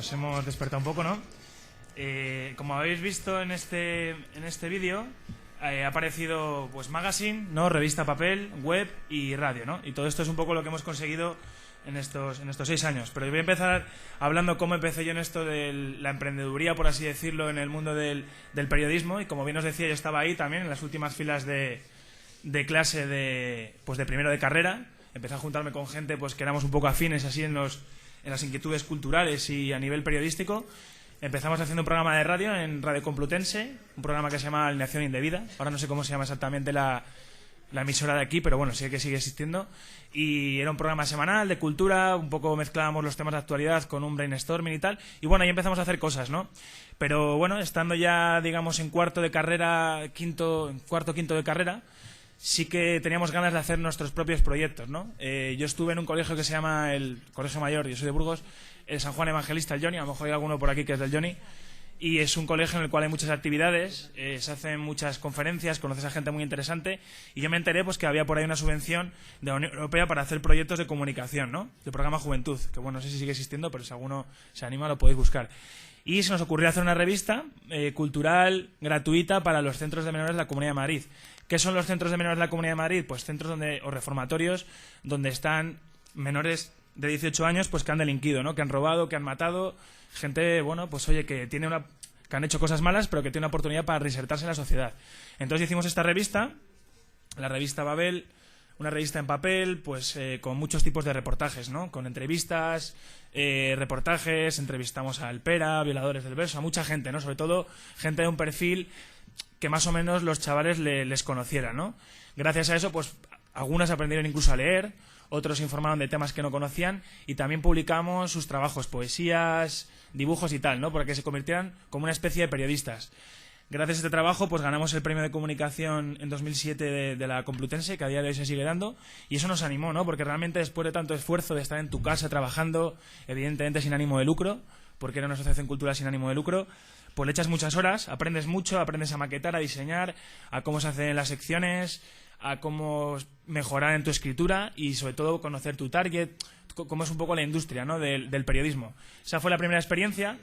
nos hemos despertado un poco, ¿no? Como habéis visto en este vídeo, ha aparecido pues magazine, ¿no? Revista papel, web y radio, ¿no? Y todo esto es un poco lo que hemos conseguido en estos 6 años. Pero voy a empezar hablando cómo empecé yo en esto de la emprendeduría, por así decirlo, en el mundo del periodismo. Y como bien os decía, yo estaba ahí también en las últimas filas de clase de primero de carrera. Empecé a juntarme con gente pues que éramos un poco afines así en las inquietudes culturales y a nivel periodístico. Empezamos haciendo un programa de radio en Radio Complutense, un programa que se llama Alineación Indebida. Ahora no sé cómo se llama exactamente la emisora de aquí, pero bueno, sí que sigue existiendo. Y era un programa semanal de cultura, un poco mezclábamos los temas de actualidad con un brainstorming y tal. Y bueno, ahí empezamos a hacer cosas, ¿no? Pero bueno, estando ya, digamos, en cuarto, quinto de carrera, sí que teníamos ganas de hacer nuestros propios proyectos, ¿no? Yo estuve en un colegio que se llama el Colegio Mayor, yo soy de Burgos, el San Juan Evangelista, el Johnny, a lo mejor hay alguno por aquí que es del Johnny, y es un colegio en el cual hay muchas actividades, se hacen muchas conferencias, conoces a gente muy interesante, y yo me enteré pues que había por ahí una subvención de la Unión Europea para hacer proyectos de comunicación, ¿no? El programa Juventud, que bueno, no sé si sigue existiendo, pero si alguno se anima lo podéis buscar. Y se nos ocurrió hacer una revista cultural gratuita para los centros de menores de la Comunidad de Madrid. ¿Qué son los centros de menores de la Comunidad de Madrid? Pues centros o reformatorios donde están menores de 18 años pues que han delinquido, ¿no? Que han robado, que han matado, gente, bueno, pues oye, que han hecho cosas malas, pero que tiene una oportunidad para reinsertarse en la sociedad. Entonces hicimos esta revista, la revista Babel, una revista en papel, pues con muchos tipos de reportajes, ¿no? Con entrevistas, reportajes, entrevistamos a Alpera, Violadores del Verso, a mucha gente, ¿no? Sobre todo gente de un perfil que más o menos los chavales les conocieran, ¿no? Gracias a eso, pues algunas aprendieron incluso a leer, otros se informaron de temas que no conocían y también publicamos sus trabajos, poesías, dibujos y tal, ¿no? Para que se convirtieran como una especie de periodistas. Gracias a este trabajo, pues ganamos el premio de comunicación en 2007 de la Complutense, que a día de hoy se sigue dando, y eso nos animó, ¿no? Porque realmente después de tanto esfuerzo de estar en tu casa trabajando, evidentemente sin ánimo de lucro, porque era una asociación cultural sin ánimo de lucro, pues le echas muchas horas, aprendes mucho, aprendes a maquetar, a diseñar, a cómo se hacen las secciones, a cómo mejorar en tu escritura y sobre todo conocer tu target, cómo es un poco la industria, ¿no? del periodismo. Esa fue la primera experiencia.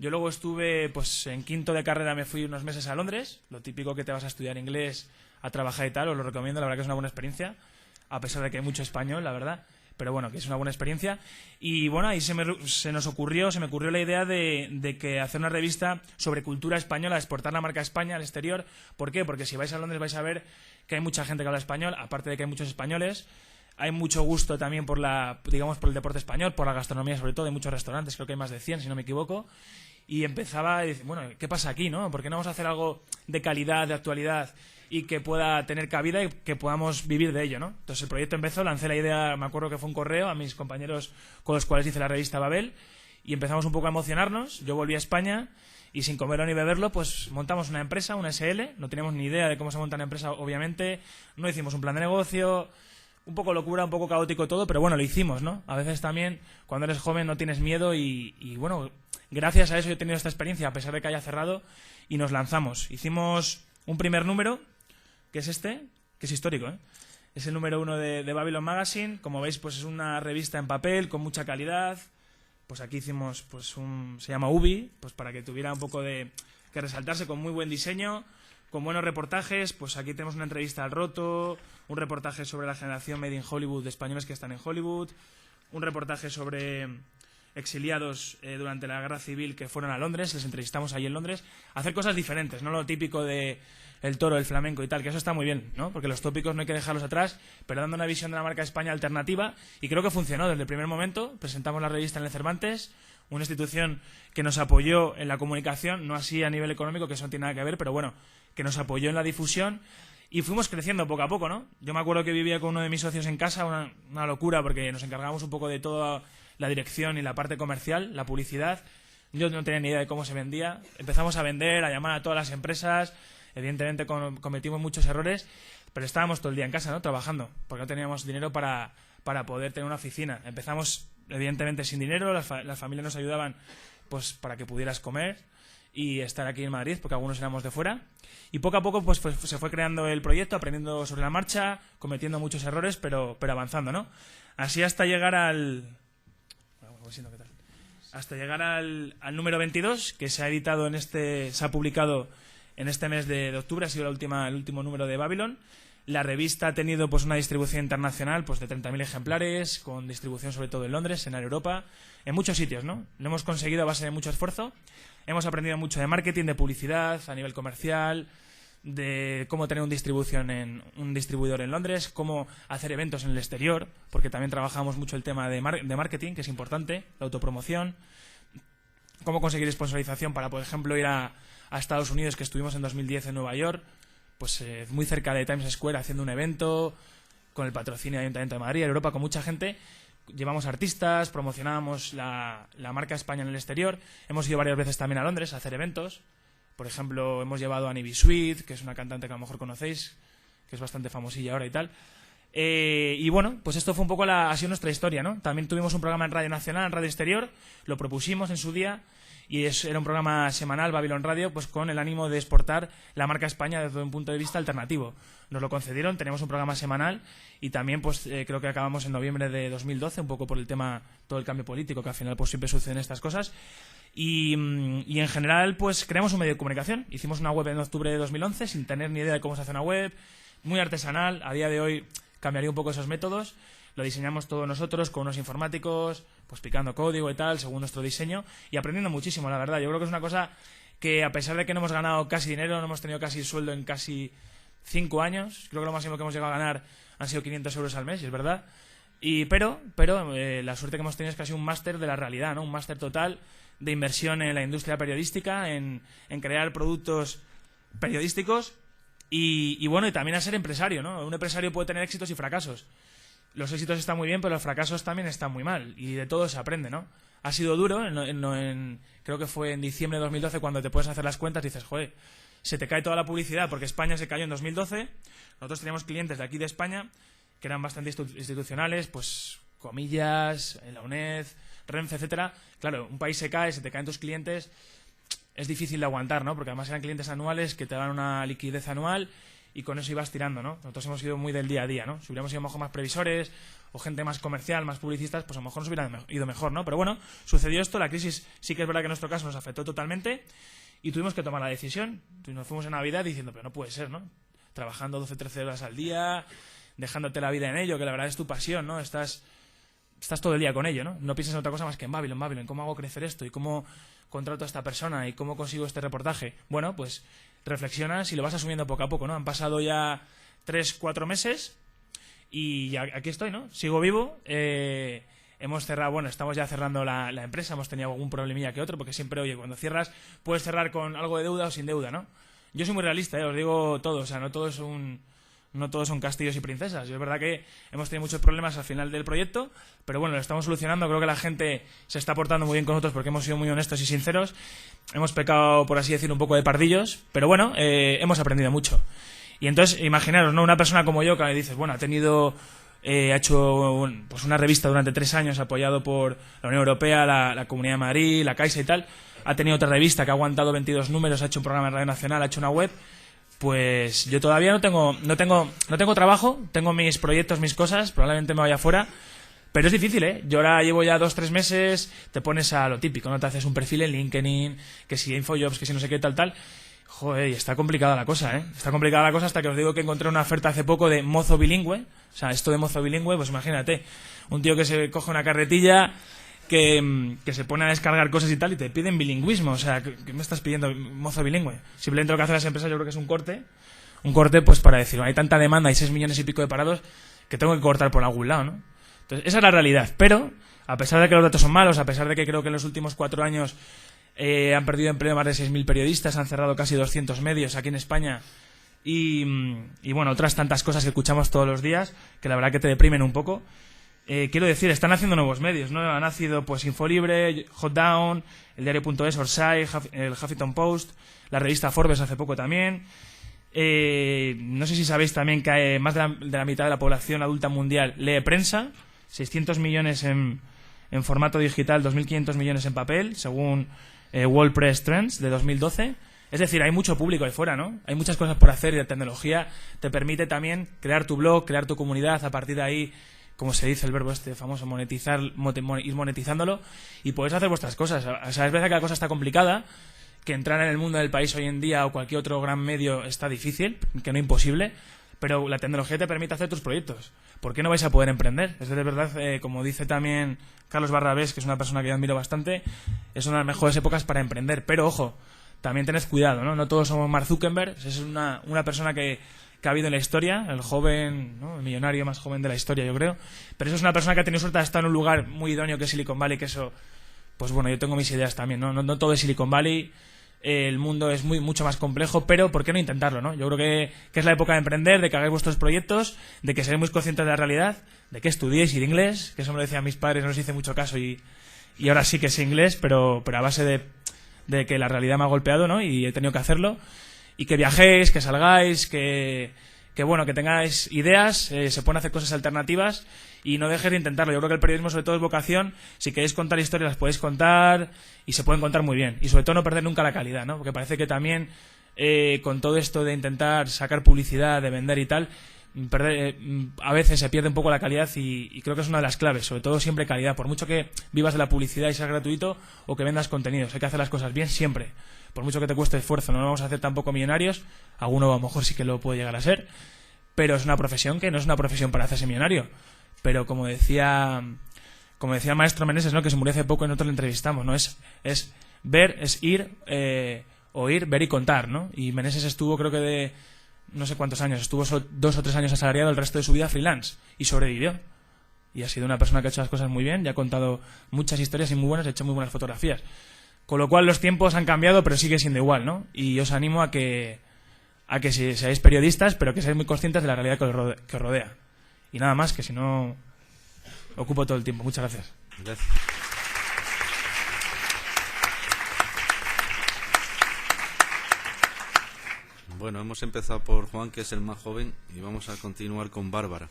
Yo luego estuve, pues en quinto de carrera me fui unos meses a Londres, lo típico que te vas a estudiar inglés, a trabajar y tal, os lo recomiendo, la verdad que es una buena experiencia, a pesar de que hay mucho español, la verdad. Pero bueno, que es una buena experiencia. Y bueno, ahí se me ocurrió la idea de que hacer una revista sobre cultura española, exportar la marca España al exterior. ¿Por qué? Porque si vais a Londres vais a ver que hay mucha gente que habla español, aparte de que hay muchos españoles. Hay mucho gusto también por el deporte español, por la gastronomía sobre todo, hay muchos restaurantes, creo que hay más de 100 si no me equivoco. Y empezaba a decir, bueno, ¿qué pasa aquí, no? ¿Por qué no vamos a hacer algo de calidad, de actualidad y que pueda tener cabida y que podamos vivir de ello, ¿no? Entonces el proyecto empezó, lancé la idea, me acuerdo que fue un correo a mis compañeros con los cuales hice la revista Babel y empezamos un poco a emocionarnos. Yo volví a España y sin comerlo ni beberlo, pues montamos una empresa, una SL, no teníamos ni idea de cómo se monta una empresa, obviamente, no hicimos un plan de negocio, un poco locura, un poco caótico todo, pero bueno, lo hicimos, ¿no? A veces también, cuando eres joven no tienes miedo y bueno, gracias a eso yo he tenido esta experiencia, a pesar de que haya cerrado, y nos lanzamos. Hicimos un primer número, que es este, que es histórico, ¿eh? Es el número 1 de Babylon Magazine. Como veis, pues es una revista en papel con mucha calidad. Pues aquí hicimos, pues se llama Ubi, pues para que tuviera un poco que resaltarse, con muy buen diseño, con buenos reportajes. Pues aquí tenemos una entrevista al Roto, un reportaje sobre la generación Made in Hollywood de españoles que están en Hollywood, un reportaje sobre exiliados durante la guerra civil que fueron a Londres, les entrevistamos ahí en Londres, hacer cosas diferentes, no lo típico de el toro, el flamenco y tal, que eso está muy bien, ¿no? Porque los tópicos no hay que dejarlos atrás, pero dando una visión de la marca España alternativa, y creo que funcionó desde el primer momento. Presentamos la revista en el Cervantes, una institución que nos apoyó en la comunicación, no así a nivel económico, que eso no tiene nada que ver, pero bueno, que nos apoyó en la difusión, y fuimos creciendo poco a poco, ¿no? Yo me acuerdo que vivía con uno de mis socios en casa, una locura, porque nos encargábamos un poco de toda la dirección y la parte comercial, la publicidad. Yo no tenía ni idea de cómo se vendía. Empezamos a vender, a llamar a todas las empresas. Evidentemente cometimos muchos errores, pero estábamos todo el día en casa, ¿no? Trabajando, porque no teníamos dinero para poder tener una oficina. Empezamos, evidentemente, sin dinero. Las familias nos ayudaban pues para que pudieras comer y estar aquí en Madrid, porque algunos éramos de fuera. Y poco a poco pues se fue creando el proyecto, aprendiendo sobre la marcha, cometiendo muchos errores, pero avanzando, ¿no? Así hasta llegar hasta llegar al número 22, que se ha publicado en este mes de octubre, ha sido el último número de Babylon. La revista ha tenido pues una distribución internacional pues de 30.000 ejemplares, con distribución sobre todo en Londres, en Europa, en muchos sitios, ¿no? Lo hemos conseguido a base de mucho esfuerzo. Hemos aprendido mucho de marketing, de publicidad, a nivel comercial, de cómo tener un distribuidor en Londres, cómo hacer eventos en el exterior, porque también trabajamos mucho el tema de marketing, que es importante, la autopromoción, cómo conseguir sponsorización para, por ejemplo, ir a Estados Unidos, que estuvimos en 2010 en Nueva York, pues muy cerca de Times Square haciendo un evento con el patrocinio del Ayuntamiento de Madrid, Europa, con mucha gente. Llevamos artistas, promocionábamos la marca España en el exterior. Hemos ido varias veces también a Londres a hacer eventos. Por ejemplo, hemos llevado a Nivi Sweet, que es una cantante que a lo mejor conocéis, que es bastante famosilla ahora y tal. Y bueno, pues esto fue un poco ha sido nuestra historia, ¿no? También tuvimos un programa en Radio Nacional, en Radio Exterior, lo propusimos en su día, y era un programa semanal, Babylon Radio, pues con el ánimo de exportar la marca España desde un punto de vista alternativo. Nos lo concedieron, tenemos un programa semanal, y también pues creo que acabamos en noviembre de 2012, un poco por el tema, todo el cambio político, que al final pues siempre suceden estas cosas. Y en general pues creamos un medio de comunicación. Hicimos una web en octubre de 2011 sin tener ni idea de cómo se hace una web, muy artesanal. A día de hoy cambiaría un poco esos métodos. Lo diseñamos todos nosotros con unos informáticos, pues picando código y tal, según nuestro diseño, y aprendiendo muchísimo, la verdad. Yo creo que es una cosa que, a pesar de que no hemos ganado casi dinero, no hemos tenido casi sueldo en casi 5 años, creo que lo máximo que hemos llegado a ganar han sido 500 euros al mes, y es verdad. Pero la suerte que hemos tenido es casi un máster de la realidad, ¿no? Un máster total de inversión en la industria periodística, en crear productos periodísticos y bueno, y también a ser empresario, ¿no? Un empresario puede tener éxitos y fracasos. Los éxitos están muy bien, pero los fracasos también están muy mal, y de todo se aprende, ¿no? Ha sido duro, creo que fue en diciembre de 2012 cuando te puedes hacer las cuentas y dices, joder, se te cae toda la publicidad, porque España se cayó en 2012. Nosotros teníamos clientes de aquí de España que eran bastante institucionales, pues Comillas, la UNED, Renfe, etcétera. Claro, un país se cae, se te caen tus clientes, es difícil de aguantar, ¿no? Porque además eran clientes anuales que te dan una liquidez anual y con eso ibas tirando, ¿no? Nosotros hemos ido muy del día a día, ¿no? Si hubiéramos ido a lo mejor más previsores o gente más comercial, más publicistas, pues a lo mejor nos hubiera ido mejor, ¿no? Pero bueno, sucedió esto, la crisis sí que es verdad que en nuestro caso nos afectó totalmente y tuvimos que tomar la decisión. Nos fuimos en Navidad diciendo, pero no puede ser, ¿no? Trabajando 12, 13 horas al día, dejándote la vida en ello, que la verdad es tu pasión, ¿no? Estás todo el día con ello, ¿no? No piensas en otra cosa más que en Babylon, ¿cómo hago crecer esto? ¿Y cómo contrato a esta persona? ¿Y cómo consigo este reportaje? Bueno, pues reflexionas y lo vas asumiendo poco a poco, ¿no? Han pasado ya 3, 4 meses y ya aquí estoy, ¿no? Sigo vivo. Hemos cerrado, bueno, estamos ya cerrando la empresa, hemos tenido algún problemilla que otro, porque siempre, oye, cuando cierras puedes cerrar con algo de deuda o sin deuda, ¿no? Yo soy muy realista, os digo todo, o sea, no todos son castillos y princesas. Y es verdad que hemos tenido muchos problemas al final del proyecto, pero bueno, lo estamos solucionando. Creo que la gente se está portando muy bien con nosotros porque hemos sido muy honestos y sinceros. Hemos pecado, por así decir, un poco de pardillos, pero bueno, hemos aprendido mucho. Y entonces, imaginaros, ¿no? Una persona como yo que dices, bueno, ha hecho pues una revista durante 3 años apoyado por la Unión Europea, la Comunidad de Madrid, la Caixa y tal. Ha tenido otra revista que ha aguantado 22 números, ha hecho un programa en Radio Nacional, ha hecho una web. Pues yo todavía no tengo trabajo, tengo mis proyectos, mis cosas, probablemente me vaya fuera, pero es difícil, ¿eh? Yo ahora llevo ya 2-3 meses, te pones a lo típico, ¿no? Te haces un perfil en LinkedIn, que si InfoJobs, que si no sé qué, tal. Joder, y está complicada la cosa, ¿eh? Está complicada la cosa hasta que os digo que encontré una oferta hace poco de mozo bilingüe. O sea, esto de mozo bilingüe, pues imagínate, un tío que se coge una carretilla, que se pone a descargar cosas y tal, y te piden bilingüismo. O sea, ¿qué me estás pidiendo, mozo bilingüe? Simplemente lo que hacen las empresas yo creo que es un corte pues para decir, hay tanta demanda, hay 6 millones y pico de parados, que tengo que cortar por algún lado, ¿no? Entonces, esa es la realidad. Pero, a pesar de que los datos son malos, a pesar de que creo que en los últimos 4 años han perdido empleo más de 6.000 periodistas, han cerrado casi 200 medios aquí en España, y bueno, otras tantas cosas que escuchamos todos los días, que la verdad que te deprimen un poco. Quiero decir, están haciendo nuevos medios, ¿no? Han nacido pues Infolibre, Hotdown, el diario.es, Orsay, el Huffington Post, la revista Forbes hace poco también. No sé si sabéis también que más de la mitad de la población adulta mundial lee prensa, 600 millones en formato digital, 2.500 millones en papel, según World Press Trends de 2012. Es decir, hay mucho público ahí fuera, ¿no? Hay muchas cosas por hacer y la tecnología te permite también crear tu blog, crear tu comunidad, a partir de ahí como se dice el verbo este famoso, monetizar, ir monetizándolo, y podéis hacer vuestras cosas. O sea, es verdad que la cosa está complicada, que entrar en el mundo del país hoy en día o cualquier otro gran medio está difícil, que no imposible, pero la tecnología te permite hacer tus proyectos. ¿Por qué no vais a poder emprender? Es de verdad, como dice también Carlos Barrabés, que es una persona que yo admiro bastante, es una de las mejores épocas para emprender. Pero ojo, también tened cuidado, ¿no? No todos somos Mark Zuckerberg, es una persona que ha habido en la historia, el joven, ¿no? El millonario más joven de la historia, yo creo. Pero eso es una persona que ha tenido suerte de estar en un lugar muy idóneo que es Silicon Valley, que eso, pues bueno, yo tengo mis ideas también, ¿no? No todo es Silicon Valley. El mundo es mucho más complejo, pero ¿por qué no intentarlo, no? Yo creo que es la época de emprender, de que hagáis vuestros proyectos, de que seáis muy conscientes de la realidad, de que estudiéis ir inglés, que eso me lo decían mis padres, no les hice mucho caso y ahora sí que sé inglés, pero a base de que la realidad me ha golpeado, ¿no? Y he tenido que hacerlo. Y que viajéis, que salgáis, que bueno, que tengáis ideas, se pueden hacer cosas alternativas y no dejéis de intentarlo. Yo creo que el periodismo sobre todo es vocación. Si queréis contar historias las podéis contar y se pueden contar muy bien. Y sobre todo no perder nunca la calidad, ¿no? Porque parece que también con todo esto de intentar sacar publicidad, de vender y tal, a veces se pierde un poco la calidad y creo que es una de las claves. Sobre todo siempre calidad. Por mucho que vivas de la publicidad y sea gratuito o que vendas contenidos, hay que hacer las cosas bien siempre. Por mucho que te cueste esfuerzo, no lo vamos a hacer tampoco millonarios. Alguno a lo mejor sí que lo puede llegar a ser. Pero es una profesión que no es una profesión para hacerse millonario. Pero como decía el maestro Meneses, ¿no? Que se murió hace poco y nosotros le entrevistamos, ¿no? Es ver, es ir, oír, ver y contar, ¿no? Y Meneses estuvo, creo que de no sé cuántos años, estuvo 2 o 3 años asalariado, el resto de su vida freelance. Y sobrevivió. Y ha sido una persona que ha hecho las cosas muy bien y ha contado muchas historias y muy buenas, ha hecho muy buenas fotografías. Con lo cual los tiempos han cambiado, pero sigue siendo igual, ¿no? Y os animo a que si seáis periodistas, pero que seáis muy conscientes de la realidad que os rodea. Y nada más, que si no ocupo todo el tiempo. Muchas gracias. Gracias. Bueno, hemos empezado por Juan, que es el más joven, y vamos a continuar con Bárbara.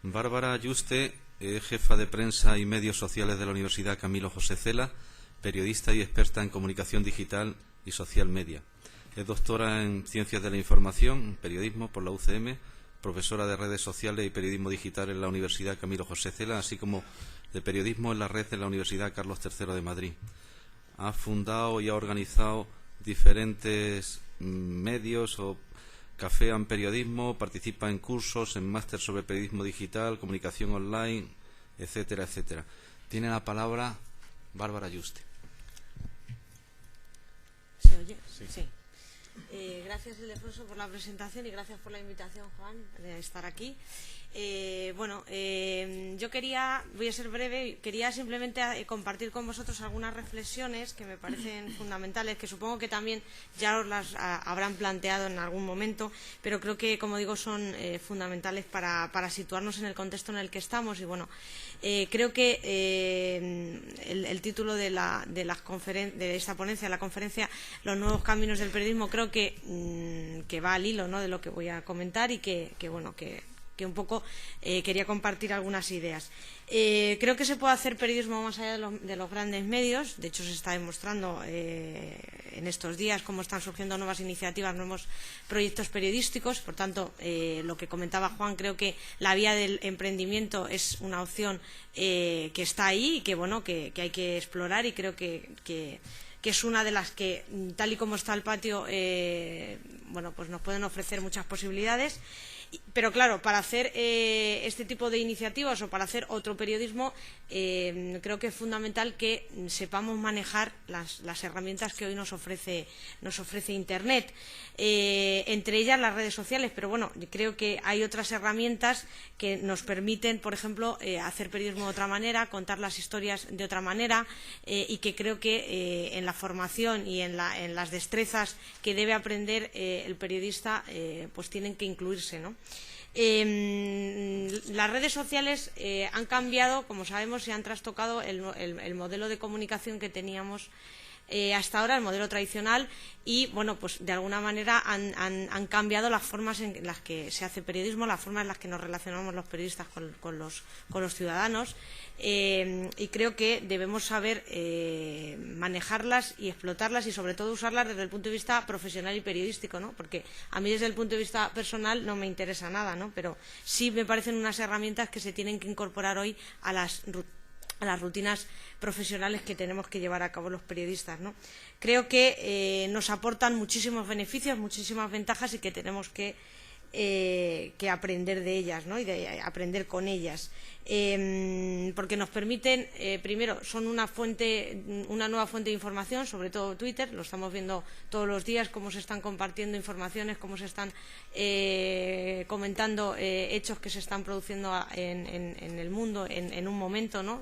Bárbara Ayuste, jefa de prensa y medios sociales de la Universidad Camilo José Cela, periodista y experta en comunicación digital y social media. Es doctora en Ciencias de la Información, en Periodismo por la UCM, profesora de redes sociales y periodismo digital en la Universidad Camilo José Cela, así como de periodismo en la red de la Universidad Carlos III de Madrid. Ha fundado y ha organizado diferentes medios o café en periodismo, participa en cursos, en máster sobre periodismo digital, comunicación online, etcétera, etcétera. Tiene la palabra Bárbara Ayuste. ¿Se oye? Sí. Gracias, Ildefonso, por la presentación y gracias por la invitación, Juan, de estar aquí. Yo voy a ser breve, quería simplemente compartir con vosotros algunas reflexiones que me parecen fundamentales, que supongo que también ya os las habrán planteado en algún momento, pero creo que, como digo, son fundamentales para situarnos en el contexto en el que estamos. Y bueno, creo que el título de esta ponencia, la conferencia Los nuevos caminos del periodismo, creo que va al hilo, ¿no?, de lo que voy a comentar y que un poco quería compartir algunas ideas. Creo que se puede hacer periodismo más allá de los grandes medios. De hecho, se está demostrando en estos días cómo están surgiendo nuevas iniciativas, nuevos proyectos periodísticos. Por tanto, lo que comentaba Juan, creo que la vía del emprendimiento es una opción que está ahí y que hay que explorar, y creo que es una de las que, tal y como está el patio, pues nos pueden ofrecer muchas posibilidades. Pero claro, para hacer este tipo de iniciativas o para hacer otro periodismo, creo que es fundamental que sepamos manejar las herramientas que hoy nos ofrece Internet, entre ellas las redes sociales. Pero bueno, creo que hay otras herramientas que nos permiten, por ejemplo, hacer periodismo de otra manera, contar las historias de otra manera, y que creo que en la formación y en las destrezas que debe aprender el periodista, pues tienen que incluirse, ¿no? Las redes sociales han cambiado, como sabemos, y han trastocado el modelo de comunicación que teníamos hasta ahora, el modelo tradicional, y bueno, pues de alguna manera han cambiado las formas en las que se hace periodismo, las formas en las que nos relacionamos los periodistas con los ciudadanos, y creo que debemos saber manejarlas y explotarlas, y sobre todo usarlas desde el punto de vista profesional y periodístico, ¿no? Porque a mí desde el punto de vista personal no me interesa nada, ¿no? Pero sí me parecen unas herramientas que se tienen que incorporar hoy a las rutinas profesionales que tenemos que llevar a cabo los periodistas, ¿no? Creo que nos aportan muchísimos beneficios, muchísimas ventajas, y que tenemos que aprender de ellas, ¿no? Y de aprender con ellas, porque nos permiten, primero, son una nueva fuente de información, sobre todo Twitter. Lo estamos viendo todos los días, cómo se están compartiendo informaciones, cómo se están comentando hechos que se están produciendo en el mundo en un momento, ¿no?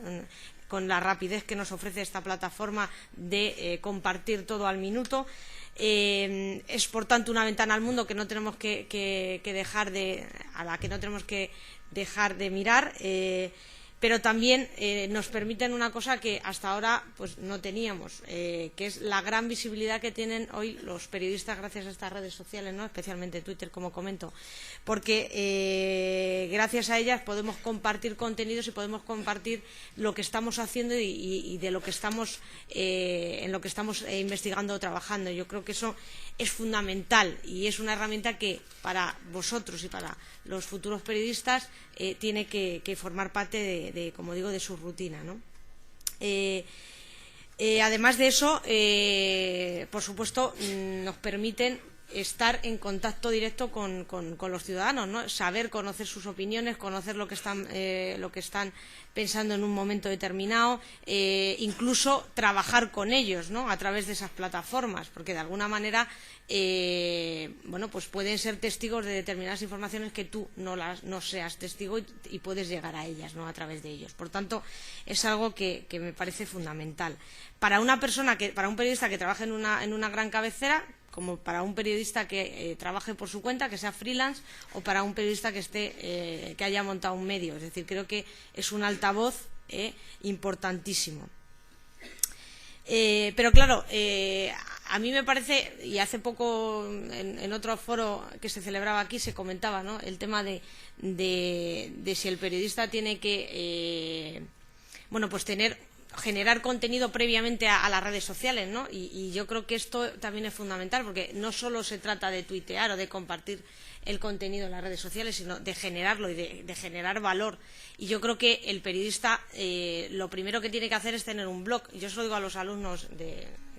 Con la rapidez que nos ofrece esta plataforma de compartir todo al minuto. Es por tanto una ventana al mundo que no tenemos que dejar a la que no tenemos que dejar de mirar, pero también nos permiten una cosa que hasta ahora pues no teníamos, que es la gran visibilidad que tienen hoy los periodistas gracias a estas redes sociales, ¿no? Especialmente Twitter, como comento, porque gracias a ellas podemos compartir contenidos y podemos compartir lo que estamos haciendo y de lo que estamos en lo que estamos investigando o trabajando. Yo creo que eso es fundamental y es una herramienta que para vosotros y para los futuros periodistas tiene que formar parte como digo, de su rutina, ¿no? Además de eso, por supuesto, nos permiten estar en contacto directo con los ciudadanos, ¿no? Saber, conocer sus opiniones, conocer lo que están pensando en un momento determinado, incluso trabajar con ellos, ¿no? A través de esas plataformas, porque de alguna manera bueno, pues pueden ser testigos de determinadas informaciones que tú no seas testigo y puedes llegar a ellas, ¿no? A través de ellos. Por tanto, es algo que me parece fundamental. Para un periodista que trabaje en una gran cabecera, como para un periodista que trabaje por su cuenta, que sea freelance, o para un periodista que haya montado un medio. Es decir, creo que es un altavoz importantísimo. Pero claro, a mí me parece, y hace poco en otro foro que se celebraba aquí se comentaba, ¿no? El tema de si el periodista tiene que bueno, pues generar contenido previamente a las redes sociales, ¿no? Y yo creo que esto también es fundamental, porque no solo se trata de tuitear o de compartir el contenido en las redes sociales, sino de generarlo y de generar valor. Y yo creo que el periodista lo primero que tiene que hacer es tener un blog. Yo se lo digo a los alumnos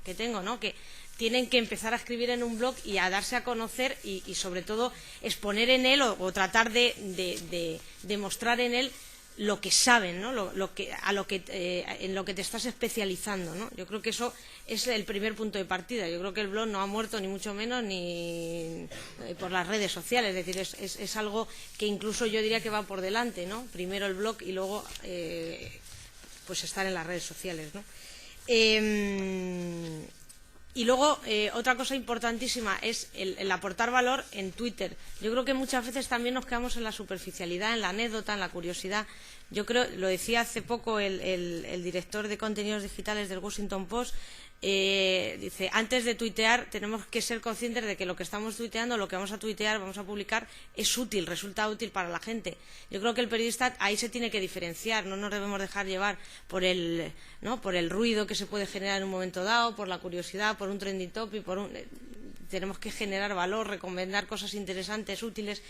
que tengo, ¿no? Que tienen que empezar a escribir en un blog y a darse a conocer y sobre todo exponer en él o tratar de mostrar en él lo que saben, ¿no? En lo que te estás especializando, ¿no? Yo creo que eso es el primer punto de partida. Yo creo que el blog no ha muerto ni mucho menos ni por las redes sociales. Es decir, es algo que incluso yo diría que va por delante, ¿no? Primero el blog y luego pues estar en las redes sociales, ¿no? Y luego, otra cosa importantísima es el aportar valor en Twitter. Yo creo que muchas veces también nos quedamos en la superficialidad, en la anécdota, en la curiosidad. Yo creo, lo decía hace poco el director de contenidos digitales del Washington Post, dice, antes de tuitear tenemos que ser conscientes de que lo que estamos tuiteando, lo que vamos a tuitear, vamos a publicar, es útil, resulta útil para la gente. Yo creo que el periodista ahí se tiene que diferenciar, no nos debemos dejar llevar por el ruido que se puede generar en un momento dado, por la curiosidad, por un trending topic, tenemos que generar valor, recomendar cosas interesantes, útiles,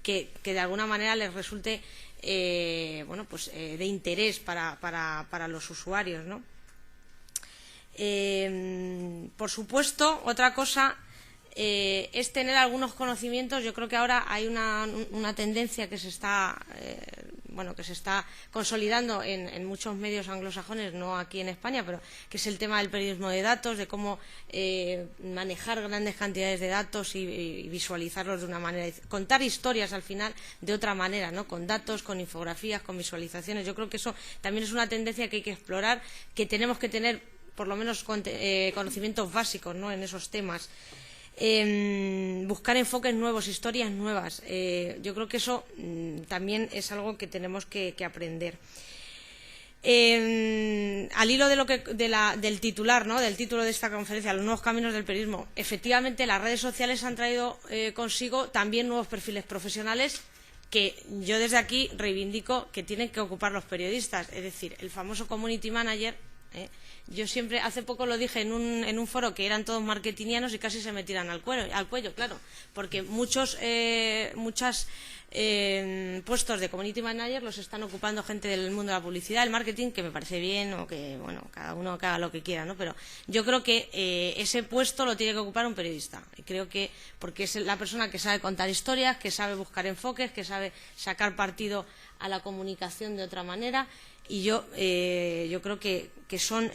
que de alguna manera les resulte bueno, pues, de interés para los usuarios, ¿no? Por supuesto, otra cosa es tener algunos conocimientos. Yo creo que ahora hay una tendencia que se está consolidando en muchos medios anglosajones, no aquí en España, pero que es el tema del periodismo de datos, de cómo manejar grandes cantidades de datos y visualizarlos de una manera, contar historias al final de otra manera, ¿no? Con datos, con infografías, con visualizaciones. Yo creo que eso también es una tendencia que hay que explorar, que tenemos que tener por lo menos conocimientos básicos, ¿no? En esos temas. Buscar enfoques nuevos, historias nuevas. Yo creo que eso también es algo que tenemos que aprender. Al hilo del titular, ¿no?, del título de esta conferencia, los nuevos caminos del periodismo, efectivamente las redes sociales han traído consigo también nuevos perfiles profesionales que yo desde aquí reivindico que tienen que ocupar los periodistas, es decir, el famoso community manager. Yo siempre, hace poco lo dije en un foro, que eran todos marketingianos y casi se me tiran al cuello, claro, porque muchos puestos de community manager los están ocupando gente del mundo de la publicidad, el marketing, que me parece bien, o que, bueno, cada uno que haga lo que quiera, ¿no? Pero yo creo que ese puesto lo tiene que ocupar un periodista. Y creo que, porque es la persona que sabe contar historias, que sabe buscar enfoques, que sabe sacar partido a la comunicación de otra manera. Y yo creo que son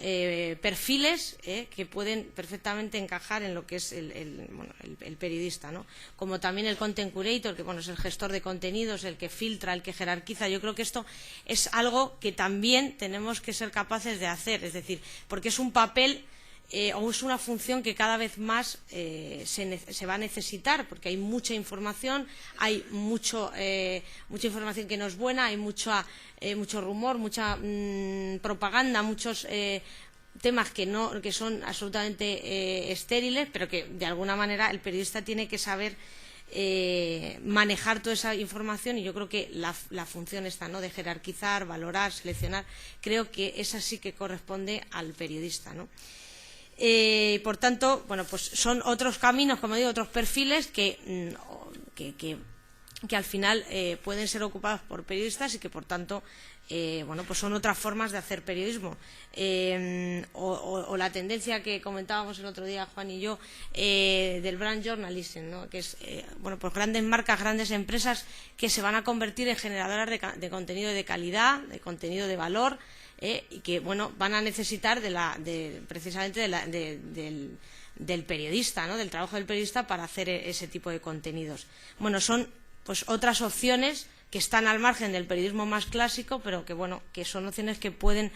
perfiles que pueden perfectamente encajar en lo que es el periodista, ¿no? Como también el content curator, que bueno, es el gestor de contenidos, el que filtra, el que jerarquiza. Yo creo que esto es algo que también tenemos que ser capaces de hacer, es decir, porque es un papel o es una función que cada vez más se va a necesitar, porque hay mucha información, hay mucha información que no es buena, hay mucho rumor, mucha propaganda, muchos temas que son absolutamente estériles, pero que de alguna manera el periodista tiene que saber manejar toda esa información, y yo creo que la función esta, ¿no?, de jerarquizar, valorar, seleccionar, creo que esa sí que corresponde al periodista, ¿no? Por tanto, bueno, pues son otros caminos, como digo, otros perfiles que al final pueden ser ocupados por periodistas y que, por tanto, bueno, pues son otras formas de hacer periodismo. O la tendencia que comentábamos el otro día, Juan y yo, del brand journalism, ¿no?, que es, bueno, pues grandes marcas, grandes empresas que se van a convertir en generadoras de contenido de calidad, de contenido de valor, y que, bueno, van a necesitar precisamente del periodista, ¿no?, del trabajo del periodista para hacer ese tipo de contenidos. Bueno, son pues otras opciones que están al margen del periodismo más clásico, pero que, bueno, que son opciones que pueden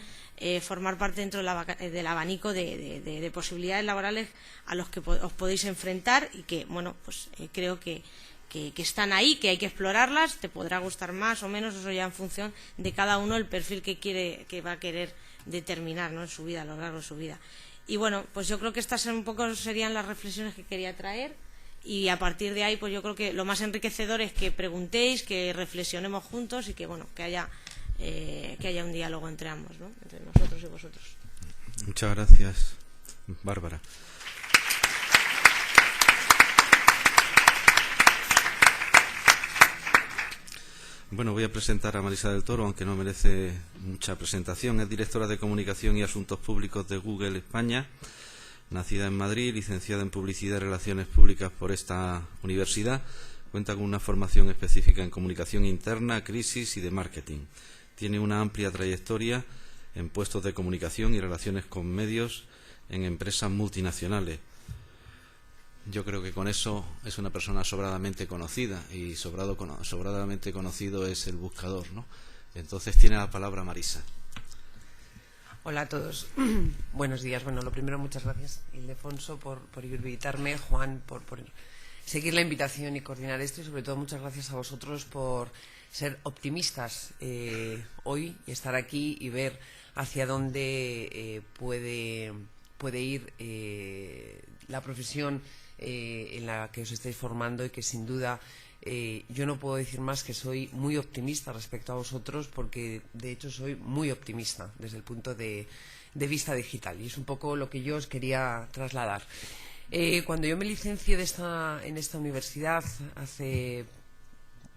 formar parte dentro del abanico de posibilidades laborales a los que os podéis enfrentar, y que, bueno, pues creo que están ahí, que hay que explorarlas. Te podrá gustar más o menos, eso ya en función de cada uno, el perfil que va a querer determinar, ¿no?, en su vida, a lo largo de su vida. Y bueno, pues yo creo que estas un poco serían las reflexiones que quería traer, y a partir de ahí, pues yo creo que lo más enriquecedor es que preguntéis, que reflexionemos juntos, y que, bueno, que haya un diálogo entre ambos, ¿no?, entre nosotros y vosotros. Muchas gracias, Bárbara. Bueno, voy a presentar a Marisa del Toro, aunque no merece mucha presentación. Es directora de Comunicación y Asuntos Públicos de Google España, nacida en Madrid, licenciada en Publicidad y Relaciones Públicas por esta universidad. Cuenta con una formación específica en Comunicación Interna, Crisis y de Marketing. Tiene una amplia trayectoria en puestos de comunicación y relaciones con medios en empresas multinacionales. Yo creo que con eso es una persona sobradamente conocida, y sobradamente conocido es el buscador, ¿no? Entonces tiene la palabra Marisa. Hola a todos. Buenos días. Bueno, lo primero, muchas gracias, Ildefonso, por invitarme, Juan, por seguir la invitación y coordinar esto, y sobre todo muchas gracias a vosotros por ser optimistas hoy, y estar aquí y ver hacia dónde puede ir la profesión en la que os estáis formando, y que sin duda yo no puedo decir más que soy muy optimista respecto a vosotros, porque de hecho soy muy optimista desde el punto de vista digital, y es un poco lo que yo os quería trasladar. Cuando yo me licencié en esta universidad en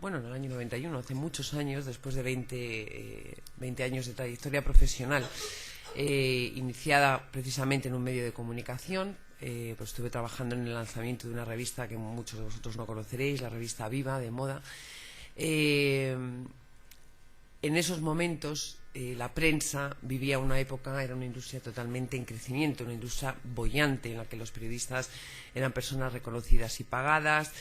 el año 91, hace muchos años, después de 20 años de trayectoria profesional, iniciada precisamente en un medio de comunicación, pues estuve trabajando en el lanzamiento de una revista que muchos de vosotros no conoceréis, la revista Viva, de moda. En esos momentos la prensa vivía una época, era una industria totalmente en crecimiento, una industria boyante, en la que los periodistas eran personas reconocidas y pagadas.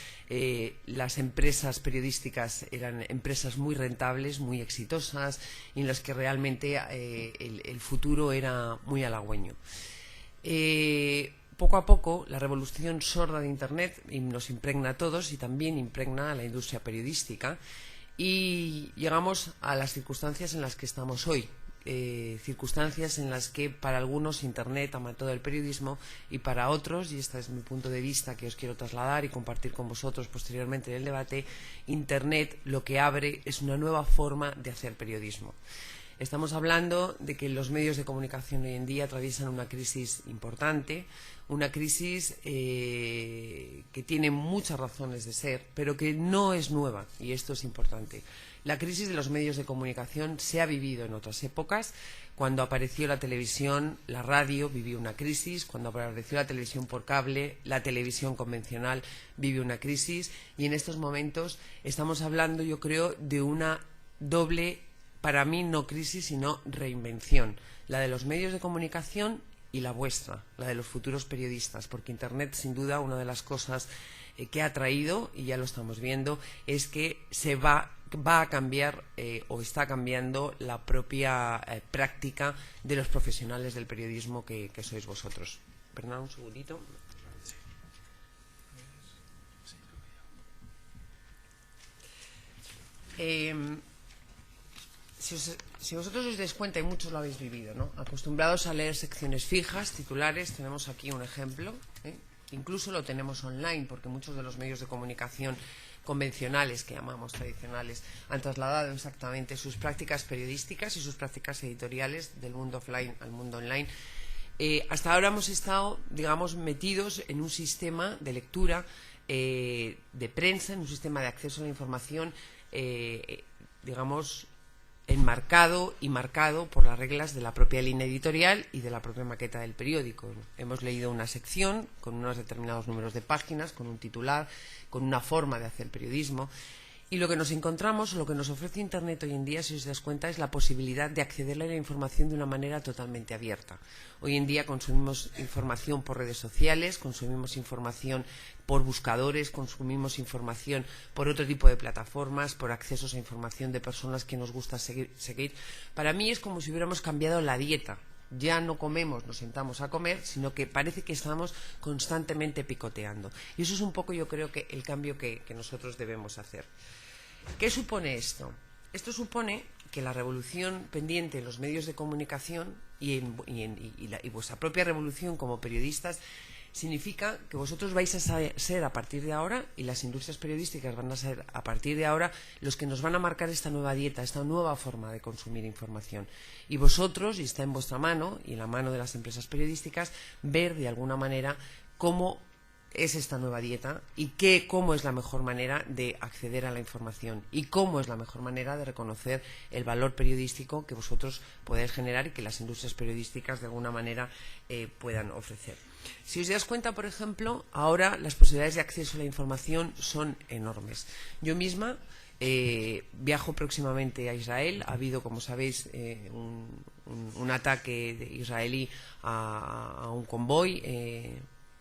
Las empresas periodísticas eran empresas muy rentables, muy exitosas, y en las que realmente el futuro era muy halagüeño. Poco a poco, la revolución sorda de Internet nos impregna a todos, y también impregna a la industria periodística, y llegamos a las circunstancias en las que estamos hoy. circunstancias en las que para algunos Internet ha matado el periodismo y para otros, y este es mi punto de vista que os quiero trasladar y compartir con vosotros posteriormente en el debate, Internet lo que abre es una nueva forma de hacer periodismo. Estamos hablando de que los medios de comunicación hoy en día atraviesan una crisis importante, una crisis que tiene muchas razones de ser, pero que no es nueva, y esto es importante. La crisis de los medios de comunicación se ha vivido en otras épocas. Cuando apareció la televisión, la radio vivió una crisis. Cuando apareció la televisión por cable, la televisión convencional vivió una crisis. Y en estos momentos estamos hablando, yo creo, de una doble, para mí no crisis, sino reinvención. La de los medios de comunicación y la vuestra, la de los futuros periodistas. Porque Internet, sin duda, una de las cosas que ha traído, y ya lo estamos viendo, es que va a cambiar o está cambiando la propia práctica de los profesionales del periodismo que sois vosotros. Perdón, un segundito. Si vosotros os dais cuenta, y muchos lo habéis vivido, ¿no? Acostumbrados a leer secciones fijas, titulares, tenemos aquí un ejemplo, incluso lo tenemos online, porque muchos de los medios de comunicación convencionales, que llamamos tradicionales, han trasladado exactamente sus prácticas periodísticas y sus prácticas editoriales del mundo offline al mundo online. Hasta ahora hemos estado, digamos, metidos en un sistema de lectura de prensa, en un sistema de acceso a la información, digamos, enmarcado y marcado por las reglas de la propia línea editorial y de la propia maqueta del periódico. Hemos leído una sección con unos determinados números de páginas, con un titular, con una forma de hacer periodismo, y lo que nos encontramos, lo que nos ofrece Internet hoy en día, si os das cuenta, es la posibilidad de acceder a la información de una manera totalmente abierta. Hoy en día consumimos información por redes sociales, consumimos información por buscadores, consumimos información por otro tipo de plataformas, por accesos a información de personas que nos gusta seguir. Para mí es como si hubiéramos cambiado la dieta. Ya no comemos, nos sentamos a comer, sino que parece que estamos constantemente picoteando. Y eso es un poco, yo creo, que el cambio que nosotros debemos hacer. ¿Qué supone esto? Esto supone que la revolución pendiente en los medios de comunicación y vuestra propia revolución como periodistas significa que vosotros vais a ser a partir de ahora, y las industrias periodísticas van a ser a partir de ahora, los que nos van a marcar esta nueva dieta, esta nueva forma de consumir información. Y vosotros, y está en vuestra mano y en la mano de las empresas periodísticas, ver de alguna manera cómo es esta nueva dieta y cómo es la mejor manera de acceder a la información y cómo es la mejor manera de reconocer el valor periodístico que vosotros podéis generar y que las industrias periodísticas de alguna manera puedan ofrecer. Si os das cuenta, por ejemplo, ahora las posibilidades de acceso a la información son enormes. Yo misma viajo próximamente a Israel. Ha habido, como sabéis, un ataque israelí a un convoy